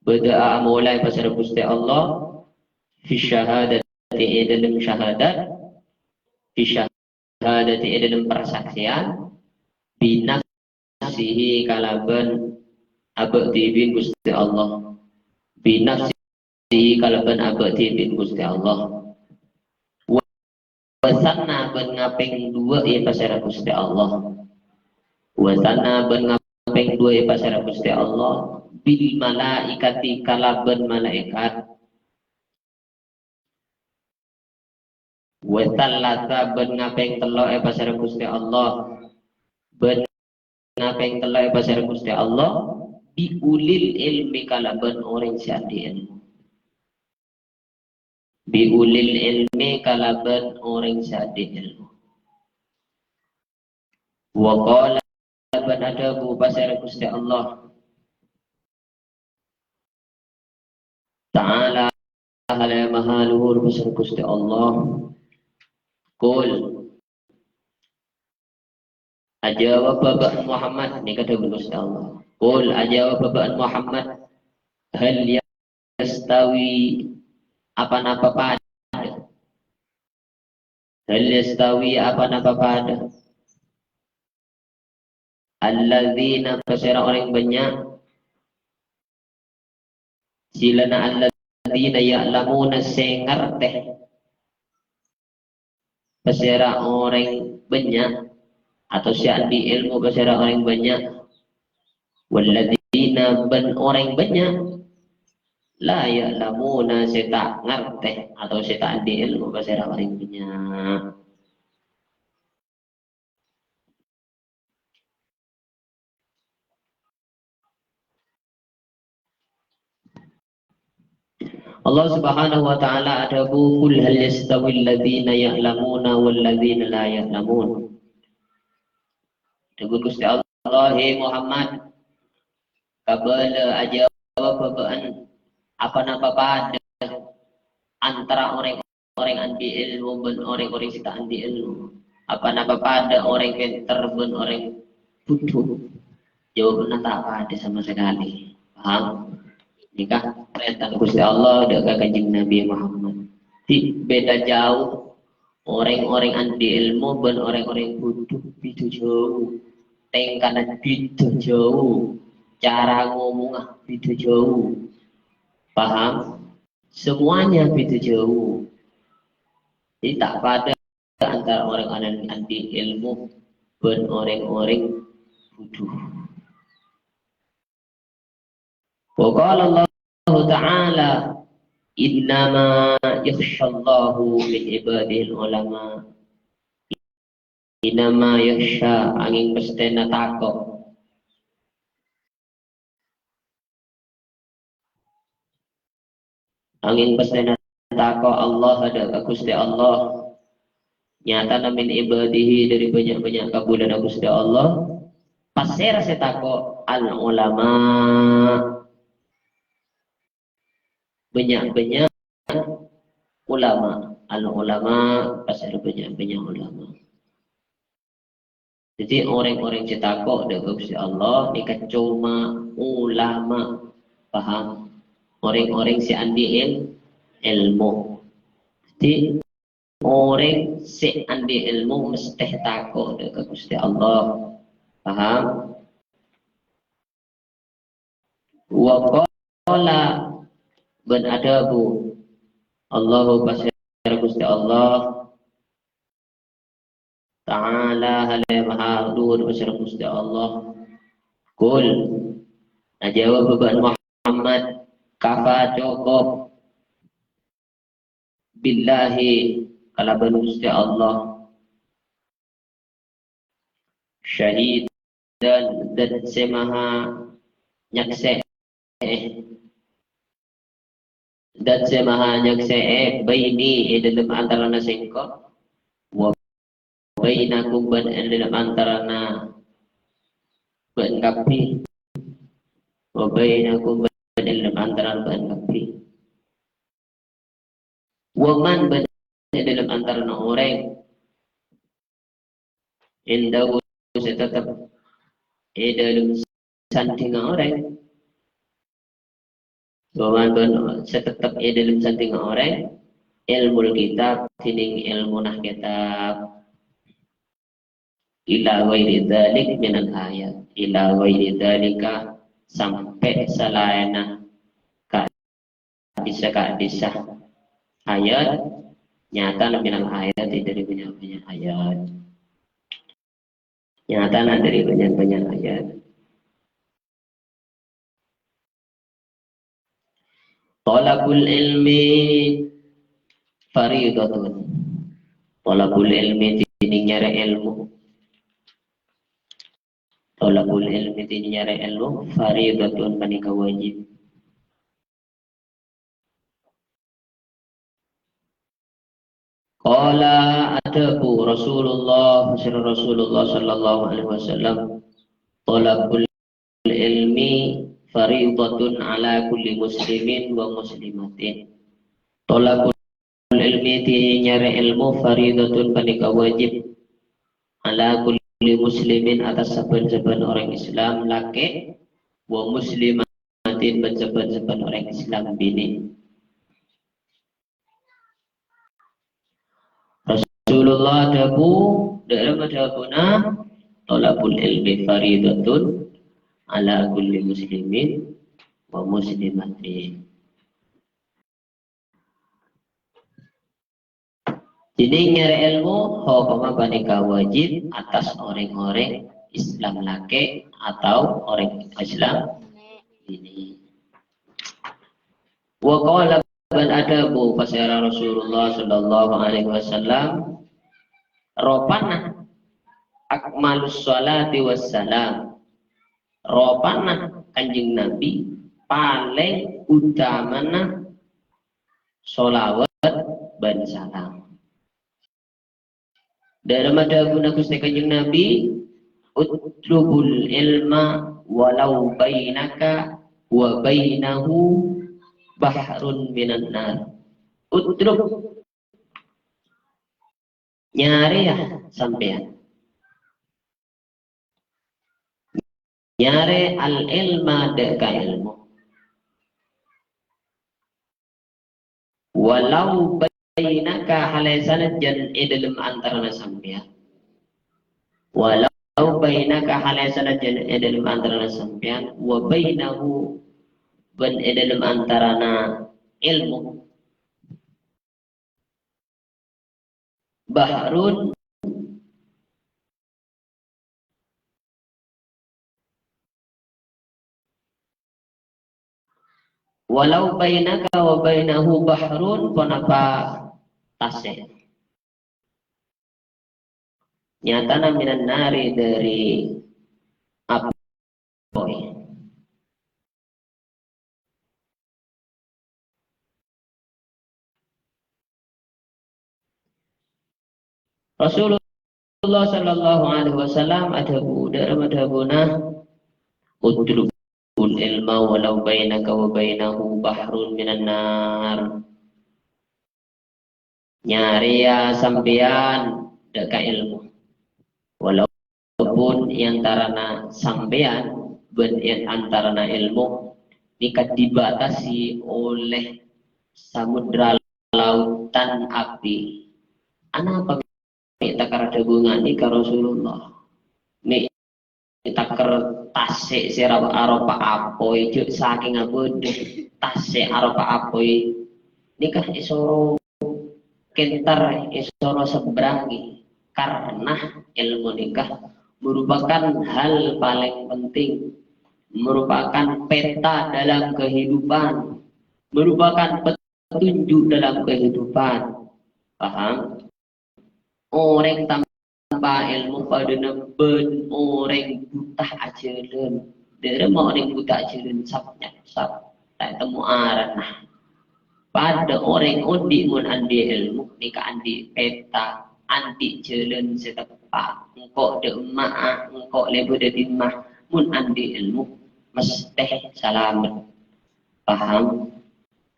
Berdoa amulai pasal Gusti Allah fi syahadati dalam syahadat, fi syahadati dalam persaksian, binafsihi kalaban abdi bin Gusti Allah, binafsihi kalaban abdi bin Gusti Allah. Wasana ben ngaping 2 ya pasara Gusti Allah. Wasana ben ngaping 2 ya pasara Gusti Allah bil malaikati kalaban malaikat. Wasallasa ben ngaping 3 ya pasara Gusti Allah. Ben ngaping 3 ya pasara Gusti Allah bi ulil ilmi kalaban orang syadi ilmu. Bi ulil ilmi kalaban orang syadi ilmu. Wa qala ban adabu pasara Gusti Allah Ta'ala ala mahaluhur pasara Gusti Allah. Qul ajawab babaan Muhammad ni kata Gusti Allah. Qul ajawab babaan Muhammad hal yastawi apa-apa pada. Hal yastawi apa-apa pada. Alladzina pasara orang banyak. Silana alladzina ya'lamuna sengarteh. Pasara orang banyak atau syadi ilmu pasara orang banyak. Walladzina ban orang banyak la ya'lamuna seta ngerteh atau seta di ilmu pasara orang banyak. Allah Subhanahu wa ta'ala adabu kul hal yastawi alladhina ya'lamuna wal ladzina la ya'lamun. Tegur Gusti Allah, hey Muhammad, kabala aja babaan apa-apa pada antara orang-orang anti ilmu dan orang-orang sita anti ilmu. Apa-apa pada orang pintar dan orang bodoh. Jawabannya tak ada sama sekali. Paham? Nikah perintah Gusti Allah dengan kanjeng Nabi Muhammad. Beda jauh orang-orang anti ilmu dan orang-orang bodoh itu jauh. Tingkatan itu jauh. Cara ngomong itu jauh. Paham? semuanya itu jauh. Jadi tak pada antara orang-orang anti ilmu dan orang-orang bodoh. Wa qala Allah Ta'ala innama yakhshallahu min ibadil ulama. Innama yakhsha angin pestena takok. Angin pestena takok Allah ada Gusti Allah. Nyata min ibadihi dari banyak-banyak kabulan Gusti Allah. Pasir setako al ulama. Banyak-banyak ulama, al-ulama pasal banyak-banyak ulama. Jadi orang-orang cetakok dari Gusti Allah ni cuma ulama, paham? Orang-orang si andi ilmu. Jadi orang si andi ilmu mesti takok dari Gusti Allah, paham? Wa qala ban adabu Allahu pasir Gusti Allah Ta'ala halai maha luhur pasir Gusti Allah. Kul najawab beban Muhammad kafa cukup billahi kalaban Gusti Allah syahid dan semaha nyakse dan semaha nyakse baini dalam antara nasengko wa bainakum ban dalam antara na ban kapi wa bainakum ban dalam antara ban kapi wa man ban dalam antara na orang indahu tetap dalam santingan orang. Waman ban setetap dalam santingan orang ilmu kitab tining ilmu nah kitab ila ghairi dzalik minal ayat ila ghairi dzalika sampai selaina ka bisa ayat nyata minal ayat dari banyak-banyak ayat nyata dari banyak-banyak ayat. Talabul ilmi faridatun. Talabul ilmi ini nyari ilmu. Talabul ilmi ini nyari ilmu faridatun menika wajib. Qala adabu Rasulullah sallallahu alaihi wasallam talabul ilmi faridatun ala kulli muslimin wa muslimatin. Talabul ilmi nyari ilmu faridatun panika wajib ala kulli muslimin atas saban-saban orang Islam laki wa muslimatin dan saban-saban orang Islam bini. Rasulullah dabu dalam adabuna talabul ilmi faridatun ala kulli muslimin wa muslimatin. Jadi nyari ilmu hukum panika wajib atas orang-orang Islam laki atau orang Islam ini. Wa qala bal adabu pasara Rasulullah sallallahu alaihi wasallam ropana akmalus sholati wassalam. Ropana kanjeng Nabi paling utamana sholawat dan salam. Dalam adabuna Gusti kanjeng Nabi utlubul ilma walau bainaka wa bainahu bahrun minan nar. Utlub nyari ya sampean. Nyare al ilma deka ilmu walau bainaka halasanat jan dalam antara sampean walau bainaka halasanat jan dalam antara sampean wa bainahu ban dalam antara ilmu bahrun walau bainaka wa bainahu bahrun ponapa tasih nyatana minan nari dari apoy. Rasulullah sallallahu alaihi wasallam adhabu dalam adhabuna utlubul ilma walau bainaka wa bainahu bahrun minan nar. Nyari ya sampean dekat ilmu walaupun antarana sampean ben antarana ilmu nikat dibatasi oleh samudra lautan api. Apa takar dagungan ni ka Rasulullah mi takar tasik sirap aropa apoy juk saking aku tasik aropa apoy nikah isoro kentar isoro seberangi karena ilmu nikah merupakan hal paling penting, merupakan peta dalam kehidupan, merupakan petunjuk dalam kehidupan. Paham? Orang tanpa ilmu pada ben orang buta ajaran. Dia mau orang buta ajaran sabnya sab tak temu arah. Pada orang undi mun andi ilmu nikah andi peta andi jalan setepak engkau de emak engkau lebo de timah mun andi ilmu mesti selamat. Paham?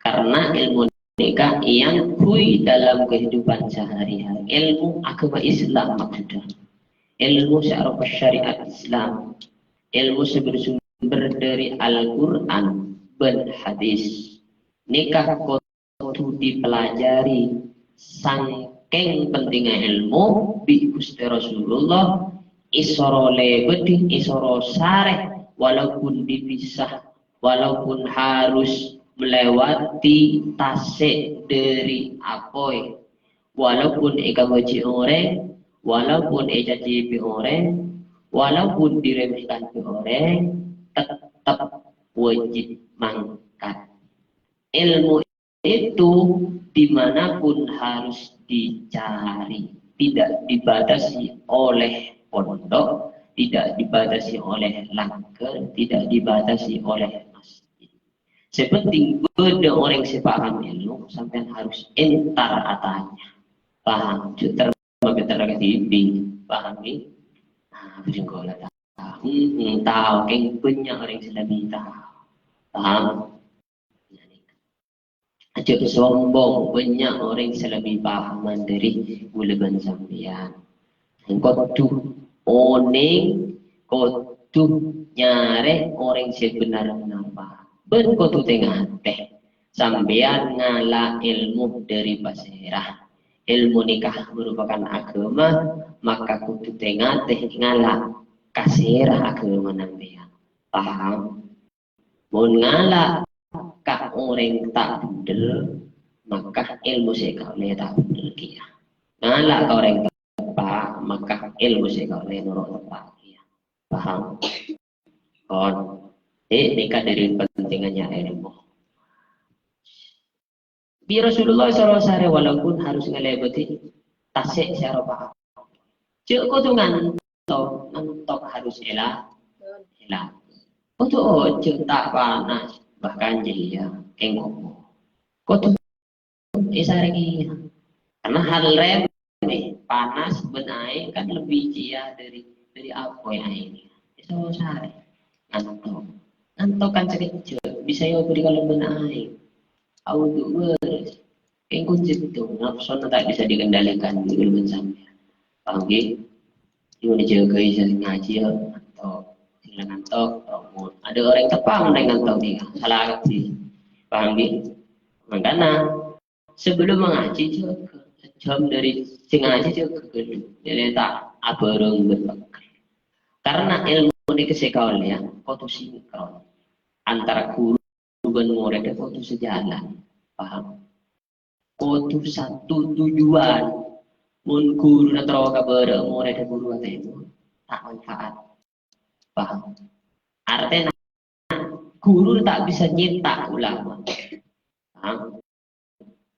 Karena ilmu nikah yang kui dalam kehidupan sehari-hari. Ilmu agama Islam maksudnya. Ilmu secara syariat Islam. Ilmu bersumber dari Al-Quran dan hadis. Nikah kudu dipelajari sangking pentingnya ilmu bi Gusti Rasulullah isoro lebedi isoro sareh walaupun dipisah walaupun harus melewati tasik dari apoy walaupun eka baci orang walaupun eka cipi orang walaupun diremehkan ke orang tetap wajib mangkat. Ilmu itu dimanapun harus dicari, tidak dibatasi oleh pondok, tidak dibatasi oleh langgar, tidak dibatasi oleh masjid. Sepenting beda orang sepaham ilmu sampai harus entar atanya. Paham? Juter meter TV, paham ni? Berjenggola tahu, tahu, keng banyak orang selami tahu. Paham? Ajak sombong banyak orang selami pahaman dari gulaban sambian. Kau tu oning, kau tu nyare orang sebenarnya apa? Ben kau tu tengah teh sambian ngala ilmu dari pasirah. Ilmu nikah merupakan agama, maka kau tu tengah teh ngala kasirah agama nambian. Paham? Mun ngala kak orang tak budel maka ilmu saya kau le tak budel kia. Ngalak kau orang tepat maka ilmu saya kau le nurut tepat kia. Paham? Kon, nikah dari pentingannya ilmu. Bi Rasulullah SAW walaupun harus ngelebeti tasik secara paham. Cuk kau tu ngantok harus elah. Untuk cuk tak panas. Bahkan jadi ya kengkong kok tuh isaregi karena hal rem nih panas benai kan lebih cia dari apa yang ini itu sehari ngantuk kan sekecil bisa ya beri kalau benai auto beres kengkong itu nafsu tak bisa dikendalikan di dalam sampai pagi itu dijaga izin ngaji atau ngantuk ada orang tepang ngantuk nih salah sih paham gitu makanya sebelum mengaji jam dari ngaji jadi tak abareng berbekal karena ilmu ini kesekauan ya kau tuh sinkron antara guru dan murid kau tuh sejalan paham kau tuh satu tujuan mun guru na tro ka bere murid guru ate itu tak manfaat. Paham? Artinya guru tak bisa nyetak ulama. Paham?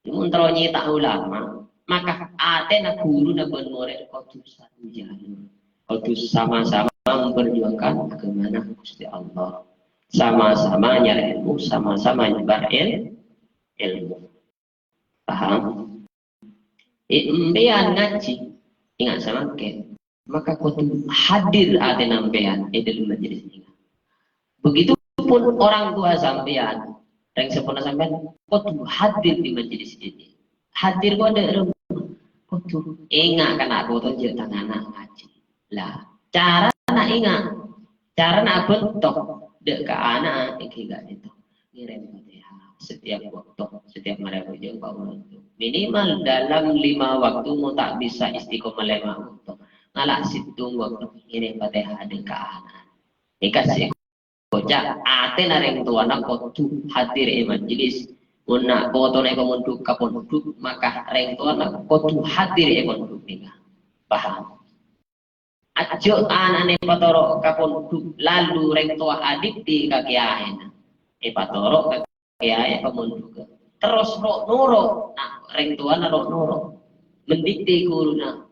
Mun tro nyetak ulama, maka artinya guru na ben murid kudu satu jalur. Kudu sama-sama memperjuangkan bagaimana Gusti Allah. Sama-sama nyari ilmu, sama-sama nyebar ilmu. Paham? Impian ngaji, ingat sama ke, maka kudu hadir ada nampian dalam majelis ini. Begitupun orang tua sampean, yang sempurna sampean, kudu hadir di majelis ini. Hadir pada rumah, kudu ingat kan aku tunjuk tangan anak ngaji. Lah, cara nak ingat, cara nak bentuk dek ke anak gak itu ngirim Fatihah setiap waktu, setiap malam ujung bangun minimal dalam 5 waktu mau tak bisa istiqomah 5 waktu ngalak situng waktu ngirim Fatihah dek ke anak dikasih kocak aten areng tua nak kudu hadir majelis nak foto nek pondok ka pondok maka areng tua nak kudu hadir pondok nikah. Paham? Ajo anane patoro kapon lalu reng tua adik di kakiahen patoro kakiahe pemunduk terus rok nuro nah reng tua narok nuro mendikti guruna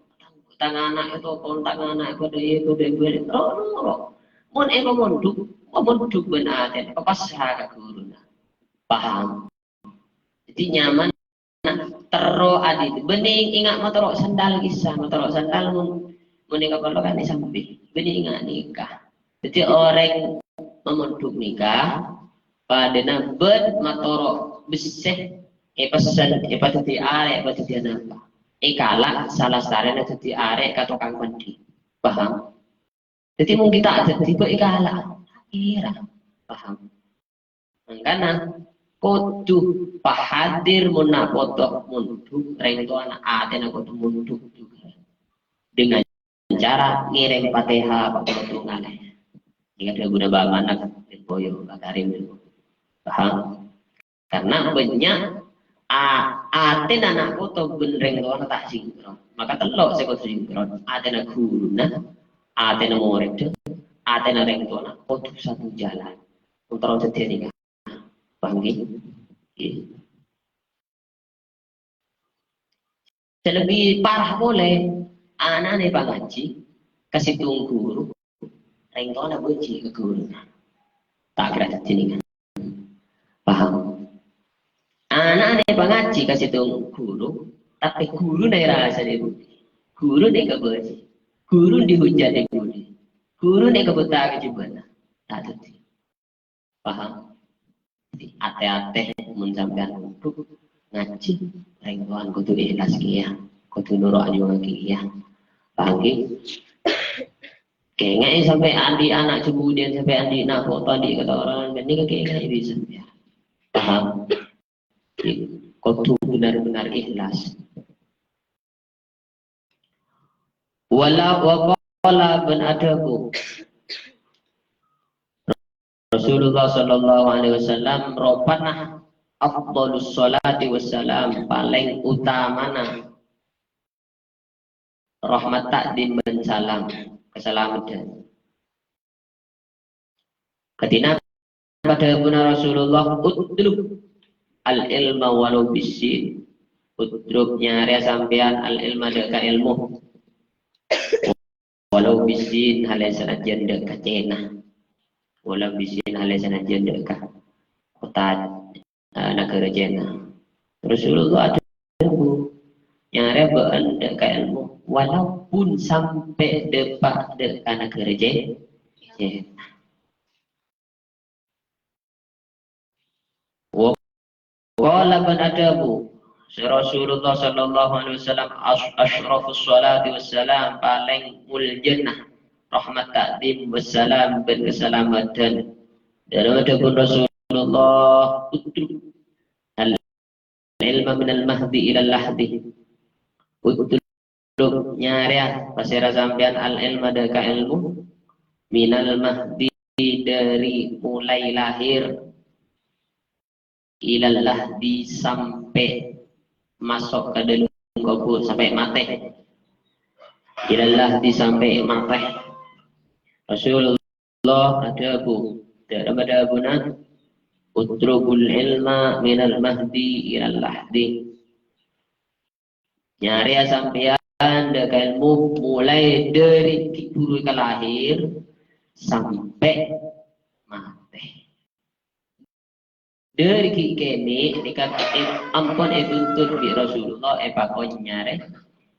tangan anak itu kontak anak itu deh rok nuro mun pemunduk benar dan papasah ke guruna. Paham? Jadi nyaman tero adik bening ingat matoro sandal kisah matoro sandal menikah kalau kan disambi, benih ingat nikah. Jadi orang memunduk nikah, pada nabet matoro beseh, pesan, tadi arek, tadi apa? Kalah salah sarana tadi arek kata kang mandi, paham? Jadi mungkin tak jadi kok kalah, kira, paham? Karena kudu pahadir munapotok munduk, rento anak ada nak kudu munduk juga dengan cara ngirim Fatihah pakai tunggal. Ingat dia guna bawa anak boyo bakarim dulu. Paham? Karena banyak aten anak foto benereng doang tak sinkron. Maka telok sekot sinkron. Aten guruna, aten murid, aten reng doang foto satu jalan. Untuk jadi kan. Panggil. Lebih parah boleh. Anak nih pangaji kasih tunggu guru, rengko nak buci ke guru, tak kira jadi kan, paham? Anak nih pangaji kasih tunggu guru, tapi guru nih rasa dia guru nih kebuci, guru dihujat deh guru nih kebuta kejubana, tak jadi, paham? Ate-ate menjampaikan untuk ngaji, rengkoan kudu ikhlas kia, kudu nurut juga kia. Pagi, kayaknya sampai andi anak kemudian sampai andi nak foto andi kata orang ini kayaknya bisa ya. Paham? Kudu benar-benar ikhlas. Wala waqala bin adabu. Rasulullah sallallahu alaihi wasallam ropanah afdhalus sholati wassalam paling utamana rahmat takdim dan salam keselamatan. Ketika pada guna Rasulullah utlub al ilma walau bisin, utlub nyari sampean al ilma deka ilmu walau bisin halai sanajan deka cina walau bisin halai sanajan deka kota negara cina. Rasulullah ada nyari deka ilmu walaupun sampai depak dekat negara Wala ban adabu Rasulullah sallallahu alaihi wasallam asyrafus salati wassalam paling muljannah rahmat takdim wassalam dan keselamatan dalam adabun Rasulullah utruk al ilma minal mahdi ilal lahdi utruk nyari pasira sampean al ilma deka ilmu minal mahdi dari mulai lahir ilal lahdi sampai masuk ke dalam kubur sampai mati ilallah disampai mateh. Rasulullah ada abuna utrubul ilma minal mahdi ilal lahdi. Nyari sampean dek ilmu mulai dari buru lahir sampai mati. Dari kini dekat ampun tuntut bi Rasulullah pakon nyari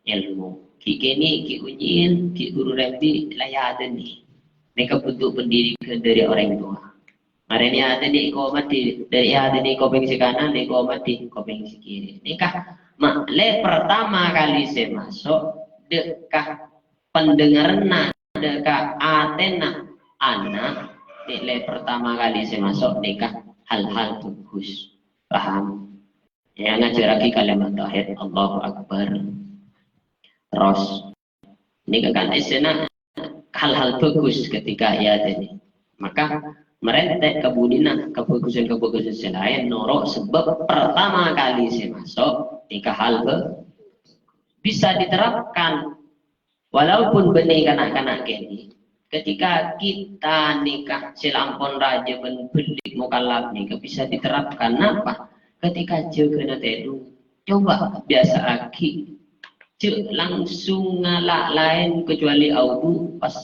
ilmu. Kini ki ujiin ki guru remdi layadan nih. Mereka bentuk pendidikan dari orang tua. Hari ini ada di komati dari ada di kopeng si kanan di komati kopeng si kiri. Nikah makle pertama kali saya masuk dekah pendengaran dekah atena anak nilai pertama kali saya masuk nikah hal-hal bagus paham ya ngajar lagi kalimat tauhid Allahu Akbar terus nikah kan esena hal-hal bagus ketika ya tadi maka merentek kebudina kebagusan lain norok sebab pertama kali saya masuk nikah hal bisa diterapkan walaupun benih kanak-kanak ini ketika kita nikah silampon raja belik mukallaf nikah bisa diterapkan apa ketika jaga tedu coba biasa lagi langsung ngalak lain kecuali audu pas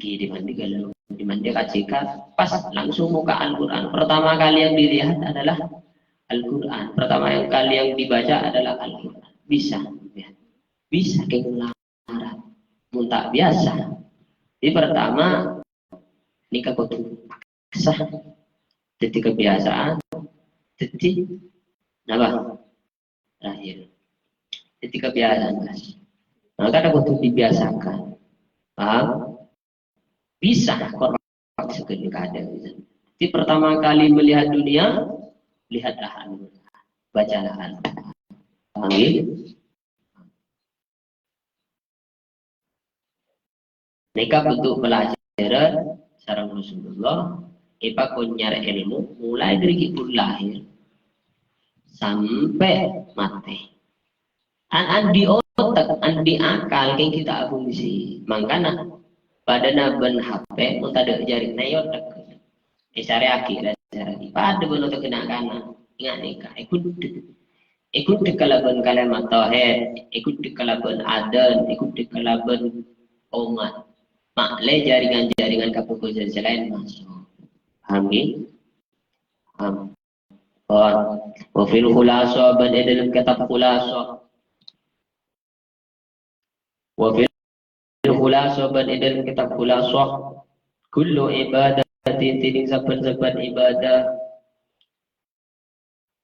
di mandi kacikat pas langsung muka Al-Quran pertama kali yang dilihat adalah Al-Quran pertama kali yang dibaca adalah Al-Quran bisa ya. Bisa kemularang muntah biasa di pertama nikah kudu sah jadi kebiasaan jadi apa terakhir jadi kebiasaan mas maka ada kudu dibiasakan paham bisa korban sekali keadaan. Jadi pertama kali melihat dunia, lihatlah Al-Quran, bacalah Al-Quran. Panggil. Nikah bentuk pelajaran sarang Rasulullah, ipa kunyar ilmu mulai dari kibul lahir sampai mati. An di otak, an di akal yang kita fungsi, makanya pada naben HP muntah ada jari nayot cari akhir cari pada belum terkena kana ingat nikah ikut dikalaban kalimat tauhid ikut dikalaban adan ikut dikalaban umat makle jaringan kepukusan selain masuk amin wa fil khulasa ban dalam kitab khulasa wa fil khulasa ban dalam kitab khulasa kullu ibadatin tiding saben-saben ibadah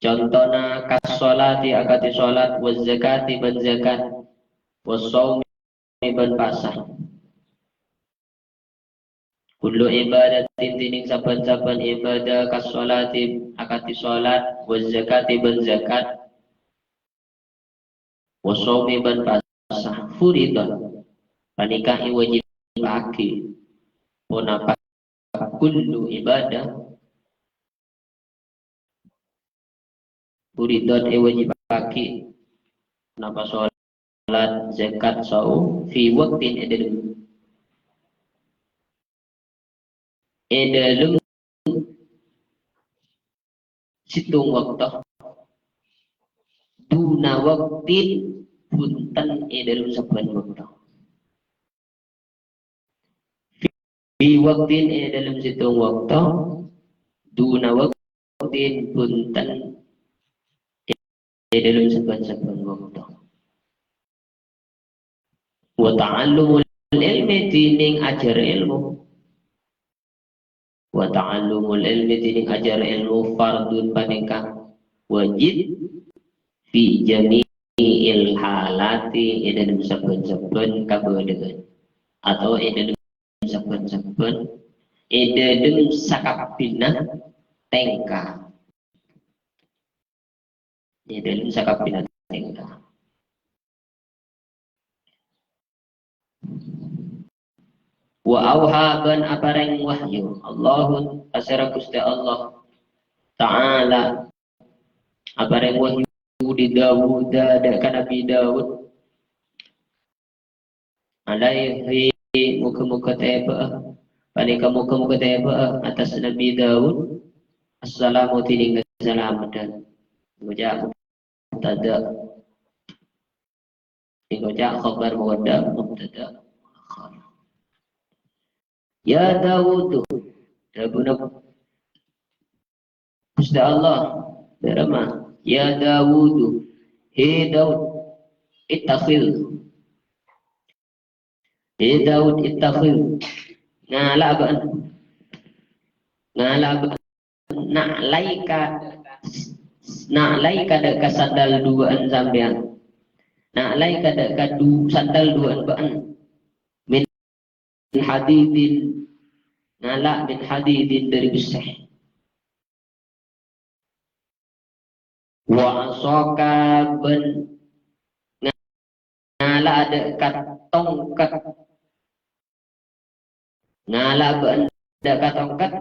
contohna kas sholati akati sholat wa zakati ban zakat wa shaumi ban pasah kullu ibadatin tiding saben-saben ibadah kas sholati akati sholat wa zakati ban zakat wa shaumi ban pasah furidan panikahi wajib laki punapa kullu ibadah furidot wajib laki punapa sholat zakat saum fi waktin edalum situng waktu duna waktin punten edalum saban waktu di waktin dalam situng waktu duna waktin punten dalam saban-saban waktu wa ta'allumul ilmi tining ajar ilmu wa ta'allumul ilmi tining ajar ilmu fardun panikah wajib fi jami'il halati dalam saban-saban kabedegan atau dalam saben-saben ededeng sakapina tengka ededeng sakapina tengka wa auha ban apareng wahyu Allahun asara Gusti Allah taala apareng wahyu di Dawud dan Nabi Daud alaihi muka-muka teba panika muka-muka teba atas Nabi Daud. Assalamu tining keselamatan ngojak mubtada ngojak khabar mubtada ya Daud Rabbuna Gusti Allah berama ya Daud he Daud ittakhil he Daud ittakhil ngalaban na'laika deka sandal duaan sampean na'laika deka sandal duaan baan min hadidin ngala min hadidin dari besi wa asaka ben ngala deka tongkat ngala ben deka tongkat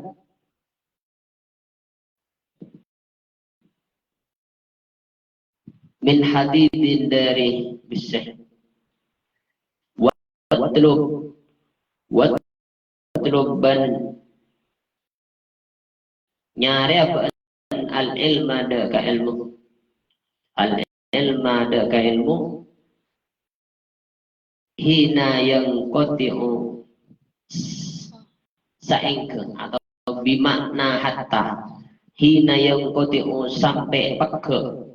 min hadidin dari besi watlub ban nyari apa al ilma deka ilmu al ilma deka ilmu hina yang kotiu saingke atau bimakna hatta hina yang kotiu sampai peke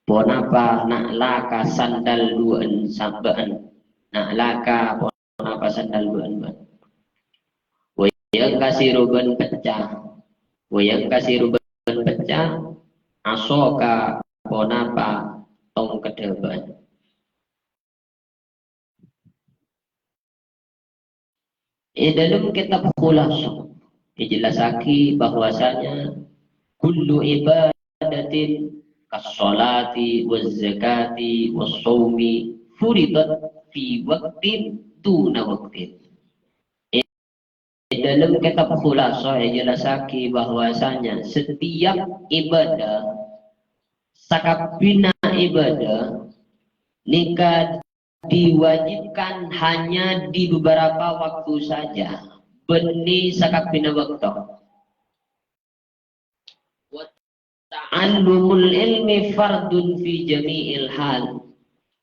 ponapa nak laka sandal duan sambaan nak laka ponapa sandal duan ban wayang kasih ruben pecah asoka ponapa tong kedepan dalam kitab Khulasah dijelasaki bahwasanya kullu ibadatin kas-salati waz-zakati was-shaumi furidat fi waqtin duna waqtin. Dalam kitab Khulasah dijelasaki bahwasanya setiap ibadah sakabina ibadah nikah diwajibkan hanya di beberapa waktu saja beni sakabina waktu. Ta'allumul ilmi fardun fi jami'il hal.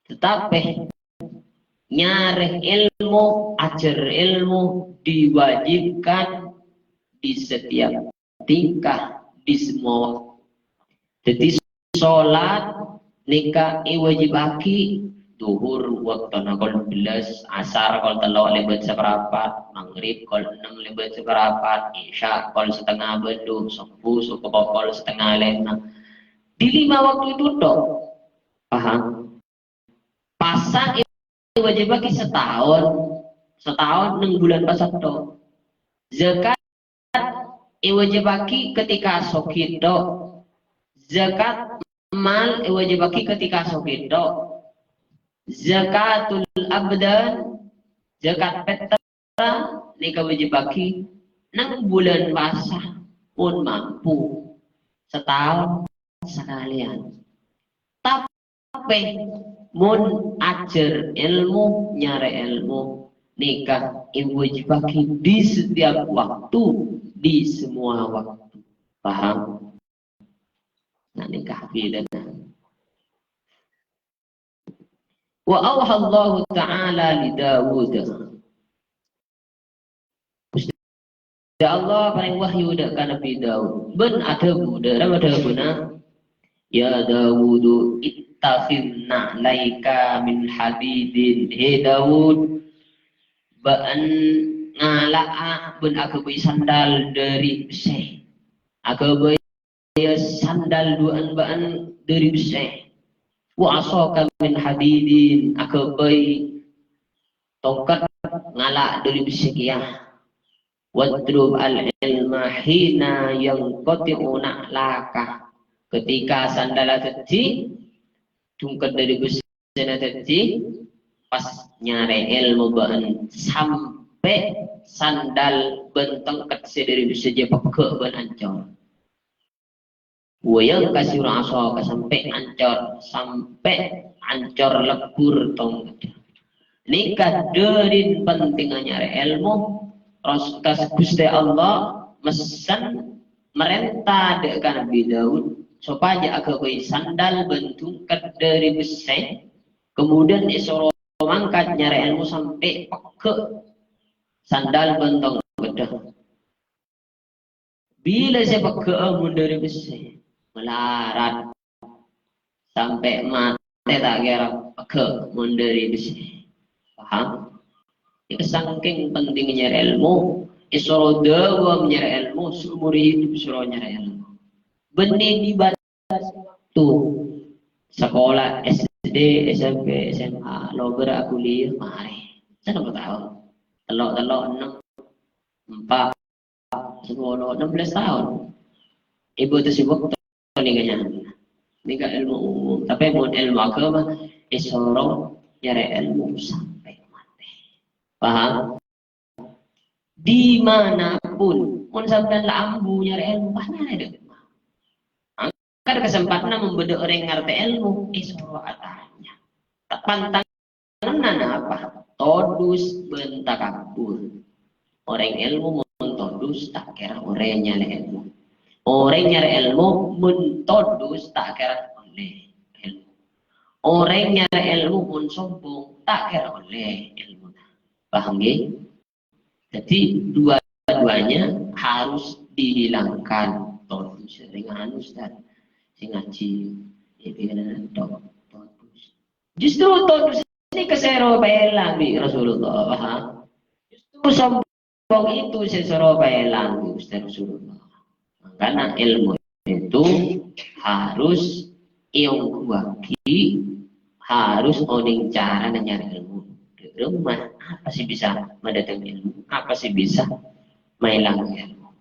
Tetapi nyareh ilmu, ajar ilmu diwajibkan di setiap tingkah, di semua waktu. Jadi sholat nikah wajibaki duhur waktu nakol belas, asar kol telok lebat seperapat, maghrib kol 6 lebat seperapat, isya kol setengah bedu, subuh kol setengah 5. Di 5 waktu itu dok, paham? Pasang wajib bagi setahun 6 bulan pasang dok. Zakat wajib bagi ketika sokit dok. Zakat mal wajib bagi ketika sokit dok. Zakatul abdan, zakat petra nikah wajib bagi 6 bulan basah pun mampu setahun sekalian. Tapi mun ajar ilmu nyari ilmu nikah wajib bagi di setiap waktu, di semua waktu. Paham? Nah nikah bidana. Wa awhallahu ta'ala li Dawud. Ya Allah paling wahyu dak ka Nabi Daud. Ben ada budak guna. Ya Dawud ittakhidna laika min hadidin. He Daud ba'an ngala'a ben aku beri sandal dari besi. Aku beri sandal duan ba'an dari besi. Wa asaka min hadidin aku bayi tongkat ngalak dari besi kiyah wadrub al ilma hina yang koti'una laka ketika sandal tadi tungkat dari besi tadi pas nyari ilmu bahan sampai sandal bentengkat dari besi je peke ban ancor Wayang kasih rasa sampai ancor lebur tong. Nikah dari pentingnya ilmu. Raskas Gusti Allah mesen merentah dengan Nabi Daud supaya agak sandal bentuk dari besi. Kemudian disuruh mangkat nyari ilmu sampai ke sandal bentuk bedah. Bila saya pakai ilmu dari besi melarat sampai mati tak kira ke mundari besi. Paham? Itu saking pentingnya ilmu, isoro dawa menyari ilmu, seumur hidup suruh nyari ilmu. Benih di batu sekolah SD, SMP, SMA, loger kuliah, mari. Saya tak tahu. Telok 6, 4, 10, 16 tahun. Ibu itu sibuk nikahnya. Nikah ilmu umum, tapi mau ilmu agama, isoro nyari ilmu sampai mati. Paham? Dimanapun, pun sampai lambu nyari ilmu, mana ada? Ada kesempatan membeda orang ngerti ilmu, isoro atanya. Tak pantangan apa? Todus bentakabur. Orang ilmu mentodus tak kira orang nyari ilmu. Orang nyari ilmu mentodus tak kira oleh ilmu. Orang nyari ilmu pun sombong tak kira oleh ilmu. Paham ya? Jadi dua-duanya harus dihilangkan. Todus dengan Ustaz, sing ngaji, itu kan todus. Justru todus ini kesero belang di Rasulullah. Paham? Justru sombong itu sesero belang di Ustaz Rasulullah. Karena ilmu itu harus iongkuaki, harus oning cara nyari ilmu. Di rumah apa sih bisa mendatangi ilmu? Apa sih bisa mailang ilmu?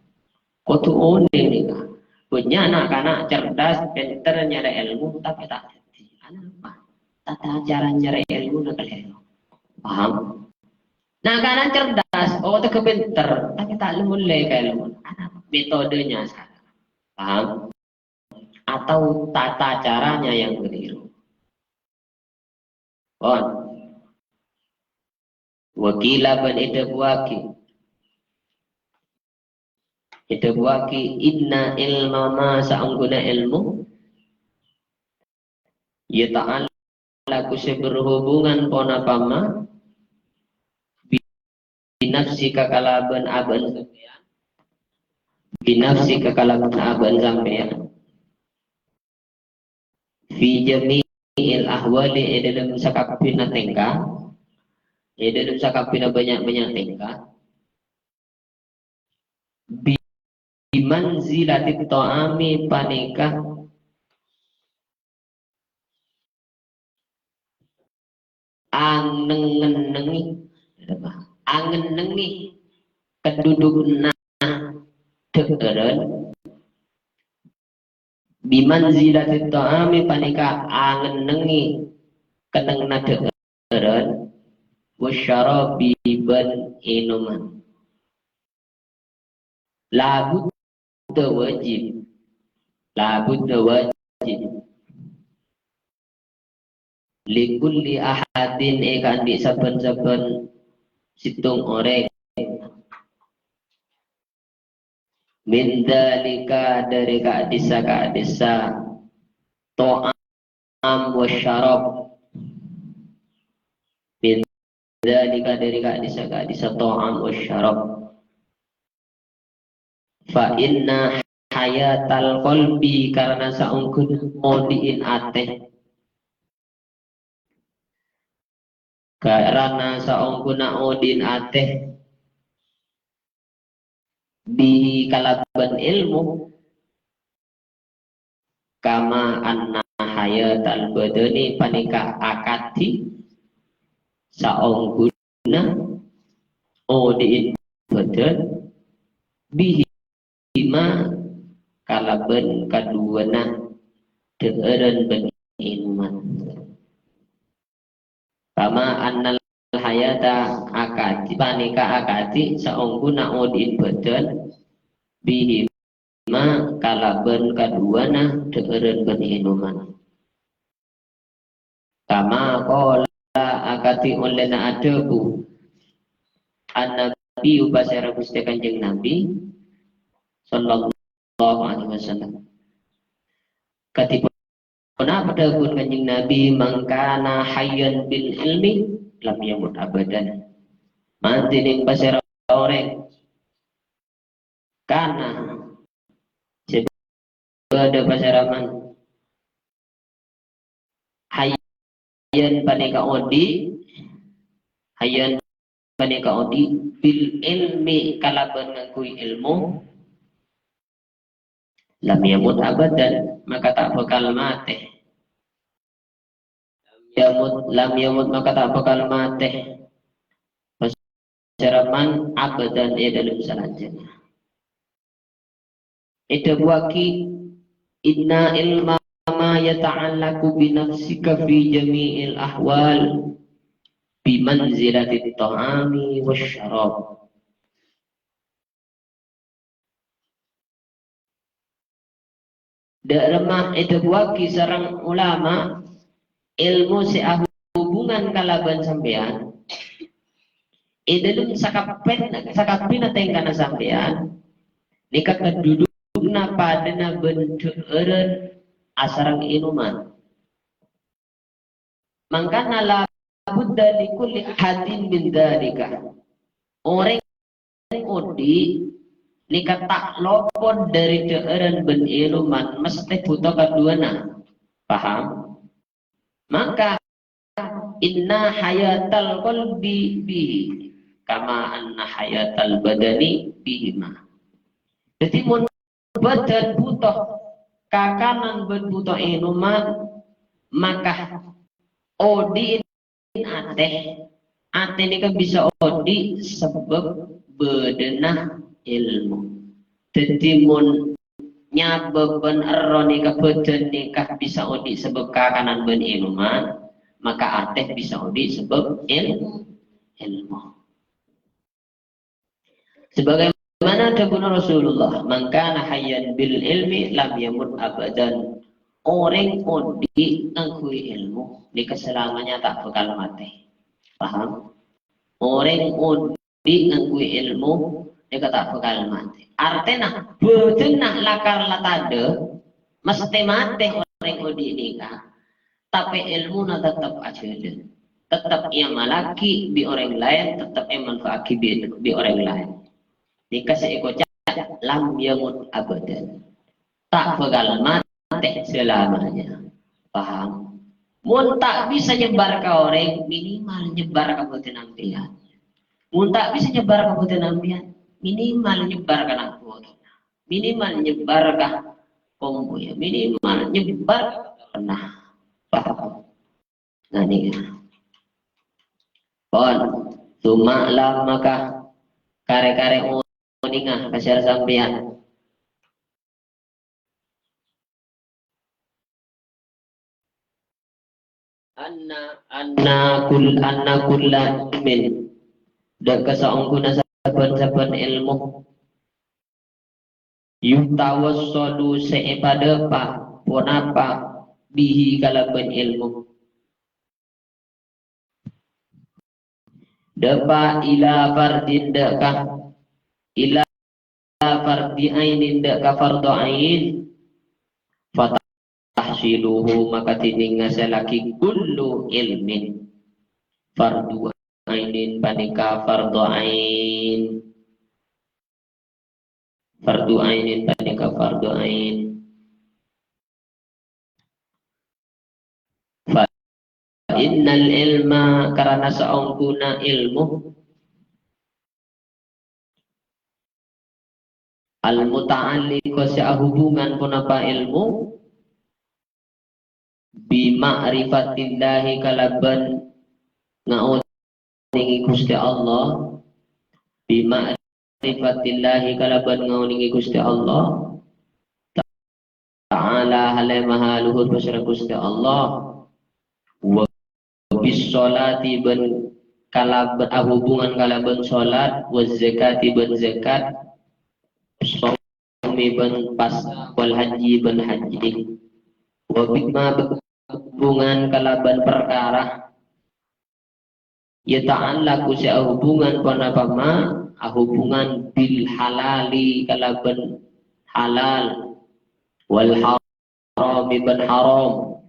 Kau tuh oning nih kan? Punya anak-anak cerdas, pintar nyari ilmu, tapi tak jadi. Anak apa? Tata cara nyari ilmu nak ilmu. Paham? Nah, karena cerdas, oh itu kepinter, tapi tak mulai ke ilmu. Anak metodenya salah. Paham? Atau tata caranya yang keliru. Wakila ban idabwaki inna ilma ma sa'angguna ilmu ya ta'ala kusya berhubungan ponapama binafsi kekalaban aban sampeyan binafsi kekalaban aban sampeyan fi jami'il ahwali dalam sakapina tingkah dalam sakapina banyak-banyak tingkah bimanzilatit ta'ami panikah angenengi keduduk degeren bimanzilatit ta'ami panikah angenengi kenengna degeren wasyarabi ban inuman labud wajib likulli ahadin ikan di saben-saben situng orek min dalika dari kadisa to'am wa syarab min dalika dari kadisa to'am wa syarab fa inna hayatal qalbi karena saungkun modiin ateh karena saungkuna odin ateh di kalaban ilmu kama anna hayatal badani panika akati saungkuna odin badan bihi ma kalaban kaduana deueureun ben iman kama annal hayata akati panika akati saungguna odin badan bihi ma kalaban kaduana deureun ben inuman. Kama qala akati ulena adebu an-nabi ubasara Gusti Kanjeng Nabi sallallahu alaihi wasallam. Katipun pada pun Kanjeng Nabi mangkana hayyan bil ilmi lam yamut abadan. Manti ning pasera orang kana sebada paseraman hayyan panika odi hayyan panika odi bil ilmi kalaban ngakui ilmu lam yamut abadan maka tak bakal mati. Lam yamut maka tak bakal mati. Paseraman abadan ia dalam selanjutnya. Itu waki inna ilma ma yata'allaku bi nafsika fi jami'il ahwal bi manzilati ta'ami wasyarab. Lemah itu waki sarang ulama ilmu si hubungan kalaban sampean idalum sakapina tengkana sampean nikah kedudukna padana bentueureun asarang inuman mangkana la budda li kulli hadin min dzalika orang odi nikah tak lopot dari deureun ben inuman mesti butuh kaduana paham maka inna hayatal qalbi bihi kama anna hayatal badani bihima. Jadi mun badan butuh kakanan ben butuh inuman maka odi ate ini kan bisa odi sebab bedenah ilmu. Jadi mun nyabeban eroni ka badan nikah bisa odi sebab kakanan ben inuman maka arteh bisa odi sebab ilmu. Sebagaimana dawuh Rasulullah, "Mangkana hayyan bil ilmi lam yamut abadan." Orang odi ngakui ilmu, di keselamanya tak bakal mati. Paham? Orang odi ngakui ilmu, dia tak bakal mati. Artinya, bedenah lakar latade, mesti mati orang odi nikah. Tapi ilmu na tetap aja tetap ia malaki di orang lain tetap ia manfaati di orang lain dikasih ikut lam yamut abadan tak bakal mati selamanya paham mun tak bisa nyebar ke orang minimal nyebar ke batin ampian mun tak bisa nyebar ke batin ampian minimal nyebar ke nakut minimal nyebar ke kombo ya minimal nyebar pernah nah ini pon cuma lah maka kare-kare uningah kasar sampean anna kullan min dan kesaungkuna saben-saben ilmu yutawassalu sepada pa ponapa bihi kalaban ilmu dapa ila fardin daka ila fardi ainin daka fardu ain fatahsiluhu maka tininga selaki kullu ilmin fardu ainin panika fardu ainin panika fardu ain innal ilma karena saungkuna ilmu al muta'alliq sa hubungan pun apa ilmu bi ma'rifatillahi kalaban ngauningi Gusti Allah bi ma'rifatillahi kalaban ngauningi Gusti Allah ta'ala halamaha luhur basara Gusti Allah wa bis sholati ben kalaban hubungan kalaban salat wa zakati ben zakat somi harami ben pas wal haji ben haji wa bima hubungan kalaban perkara ya ta'allaku sa hubungan panapa ma hubungan bil halali kalaban halal wal harami ben haram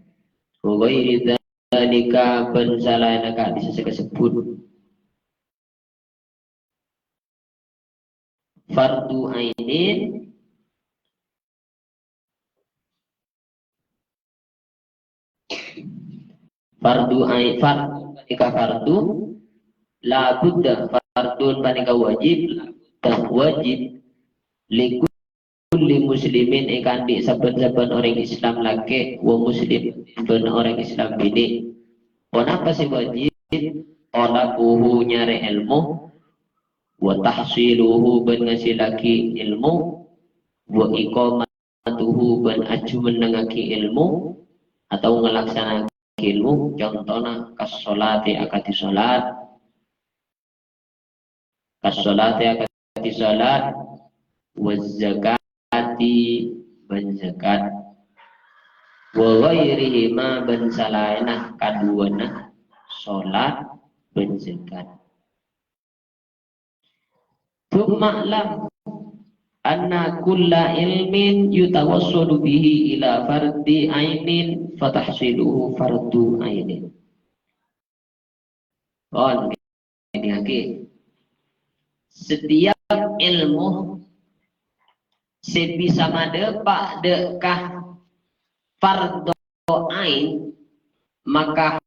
wa ghairi dzalika ben salana ka bisa disebut fardu ainin panika fardu la budda fardun panika wajib dan wajib likulli muslimin ikan di saben-saben orang Islam laki wa muslim ben orang Islam bini kenapa sih wajib talabuhu nyari ilmu wa tahsiluhu ben ngasih laki ilmu wa iqamatuhu ben aju menengaki ilmu atau ngelaksanakan ilmu contohnya kasolati akati solat wa zakati ben zakat wa ghairihi ma ben salaina kaduana solat ben zakat. Tuma'lam anna kulla ilmin yutawassulu bihi ila fardi ainin fatahsiluhu fardu ainin. Ini lagi. Setiap ilmu sebisa madepak dekah fardu ain maka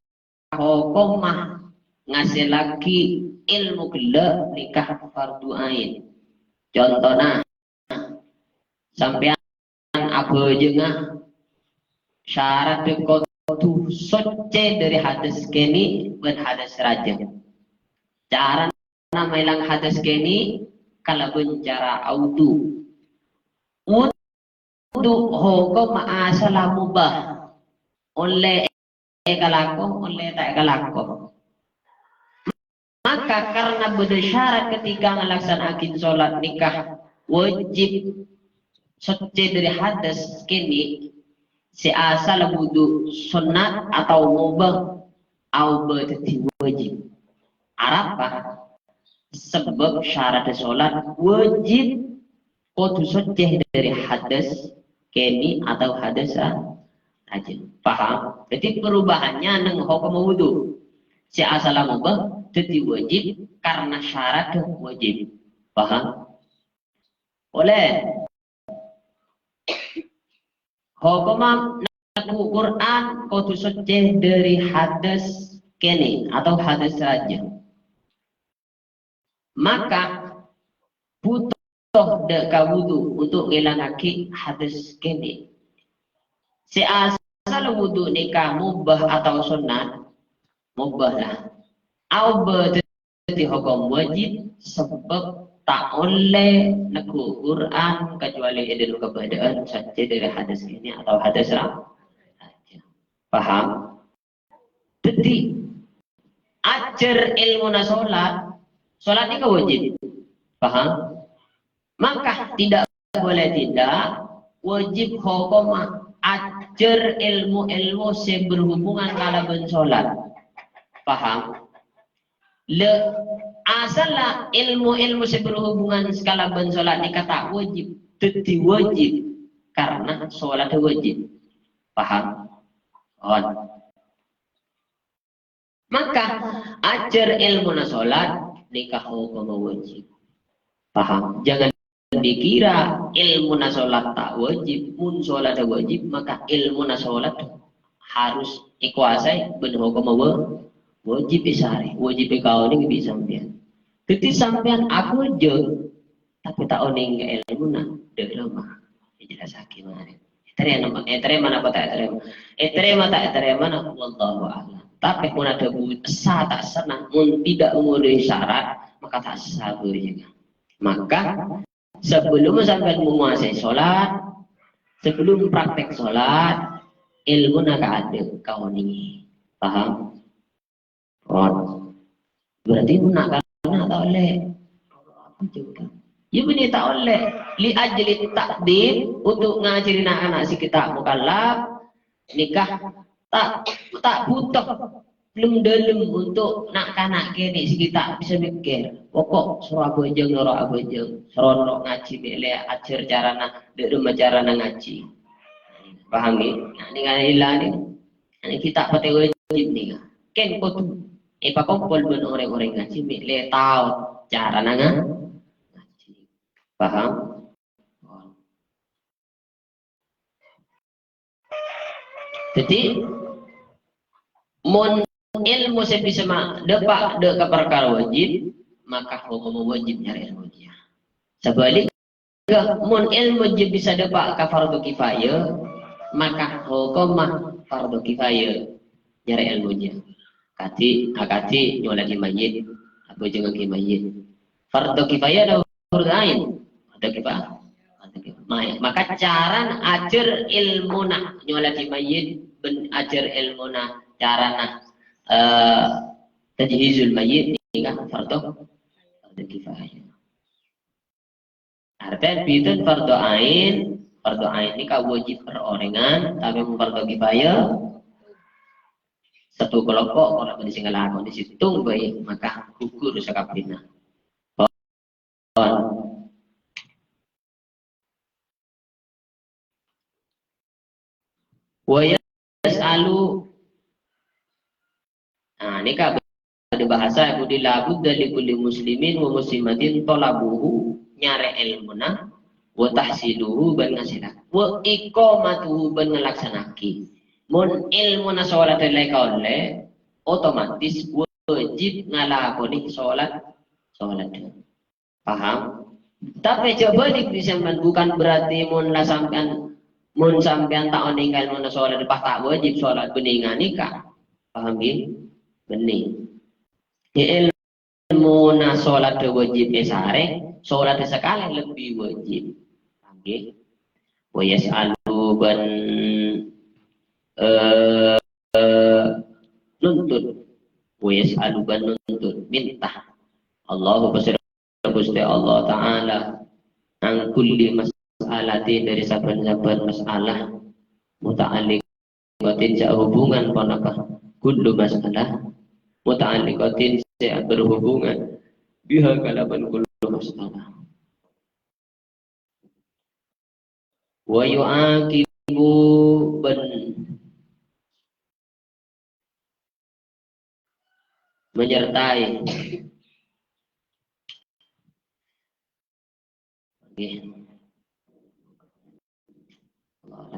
hukumah ngasih lagi ilmu gila nikah fardu ain. Contohnya sampean apa jengah syarat kotu soce dari hadis kini berhadas raja. Cara nama ilang hadis kini kalau bencara audu. Untuk hukum asal mubah oleh ekalako oleh tak ekalako. Maka karena bersyarat ketika melaksanakan sholat nikah wajib soce dari hadas kini si asal wudu sunat atau mubah au berarti wajib. Arapa sebab syarat sholat wajib kudu soce dari hadas kini atau hadas rajin. Paham? Jadi perubahannya neng hukum wudu si asal mubah jadi wajib karena syarat wajib. Paham? Oleh hukum naku Quran kudu suci dari hadas kini atau hadas saja. Maka butuh deka wudu untuk ngilangake hadas kini. Si asal wudu nikah mubah atau sunnah mubah lah. Au berarti hukum wajib sebab tak oleh naku Quran kecuali ada keberadaan saja dari hadis ini atau hadis saja. Paham? Jadi ajar ilmu nasolat, solat ini wajib. Paham? Maka tidak boleh tidak wajib hukum ajar ilmu berhubungan kalau bersolat. Paham? Asalah ilmu berhubungan skala bensolat ini kata wajib, jadi wajib karena sholat wajib. Paham? Maka ajar ilmu nasolat nikah hukum wajib. Paham? Jangan dikira ilmu nasolat tak wajib, mun sholat wajib maka ilmu nasolat harus ikuasai benar hukum wajib isari, wajib kau ni bisa sampean. Jadi sampean aku je, tapi tak oning ilmu nak dek lama. Jelas hakim mana? Terima apa tak terima? Terima tak terima nak wallahu a'lam. Tapi pun ada sah tak senang, mun tidak memenuhi syarat maka tak sah juga. Maka sebelum sampean menguasai sholat, sebelum praktek sholat, ilmu nak ada kau ni. Paham? Berarti nak tak oleh aku juga Ya bini tak oleh li ajli takdim untuk ngajarin anak-anak si kita mukallaf nikah tak butuh belum dalam untuk nak kanak kini si kita bisa mikir pokok suruh aku aja noro aku aja suruh noro ngaji bele ajar cara nak rumah cara nak ngaji paham ni nah, ni kan ilah ni kita pati wajib ni kan kau tu pakompol ben orang-orang ngaji bele tahu cara nak ngaji paham. Jadi mon ilmu saya bisa depak de perkara wajib maka hukum wajib nyari ilmu dia. Sebaliknya mon ilmu je bisa depak ka fardu kifayah maka hukum fardu kifayah nyari ilmu dia. Akati nyola di mayit aku jangan di mayit. Fardu kifayah ada fardu ain. Fardu kifayah. Maka cara ajar ilmu nak nyola di mayit ben ajar ilmu nak cara nak tajhizul mayit ni kan fardu kifayah. Artinya itu fardu ain ini kau wajib perorangan tapi fardu kifayah satu kelompok orang di sini lakon di situ baik maka gugur sakapina. Wayas'alu nah ini kak ada bahasa yang dilabud dari kulli muslimin wa muslimatin tolabuhu nyare ilmuna wa tahsiluhu ban ngasilah wa iqamatuhu ban ngelaksanaki mun ilmuna sholat oleh otomatis wajib ngalakoni sholat paham tapi coba disampean bukan berarti mun sampean tak oninggal mun sholat pas tak wajib sholat beningan nikah paham ya bening ilmu na sholat wajib esare sholat sekali lebih wajib okay. Wa yas'alu ban nuntut wa yas'alu ban nuntut minta Allah Gusti Allah Ta'ala ang kulli mas'alati dari saban-saban masalah muta'alliqatin sehubungan panakah kullu masalah muta'alliqatin berhubungan biha kalaban kullu masalah wa yu'aqibu ban menyertai Allah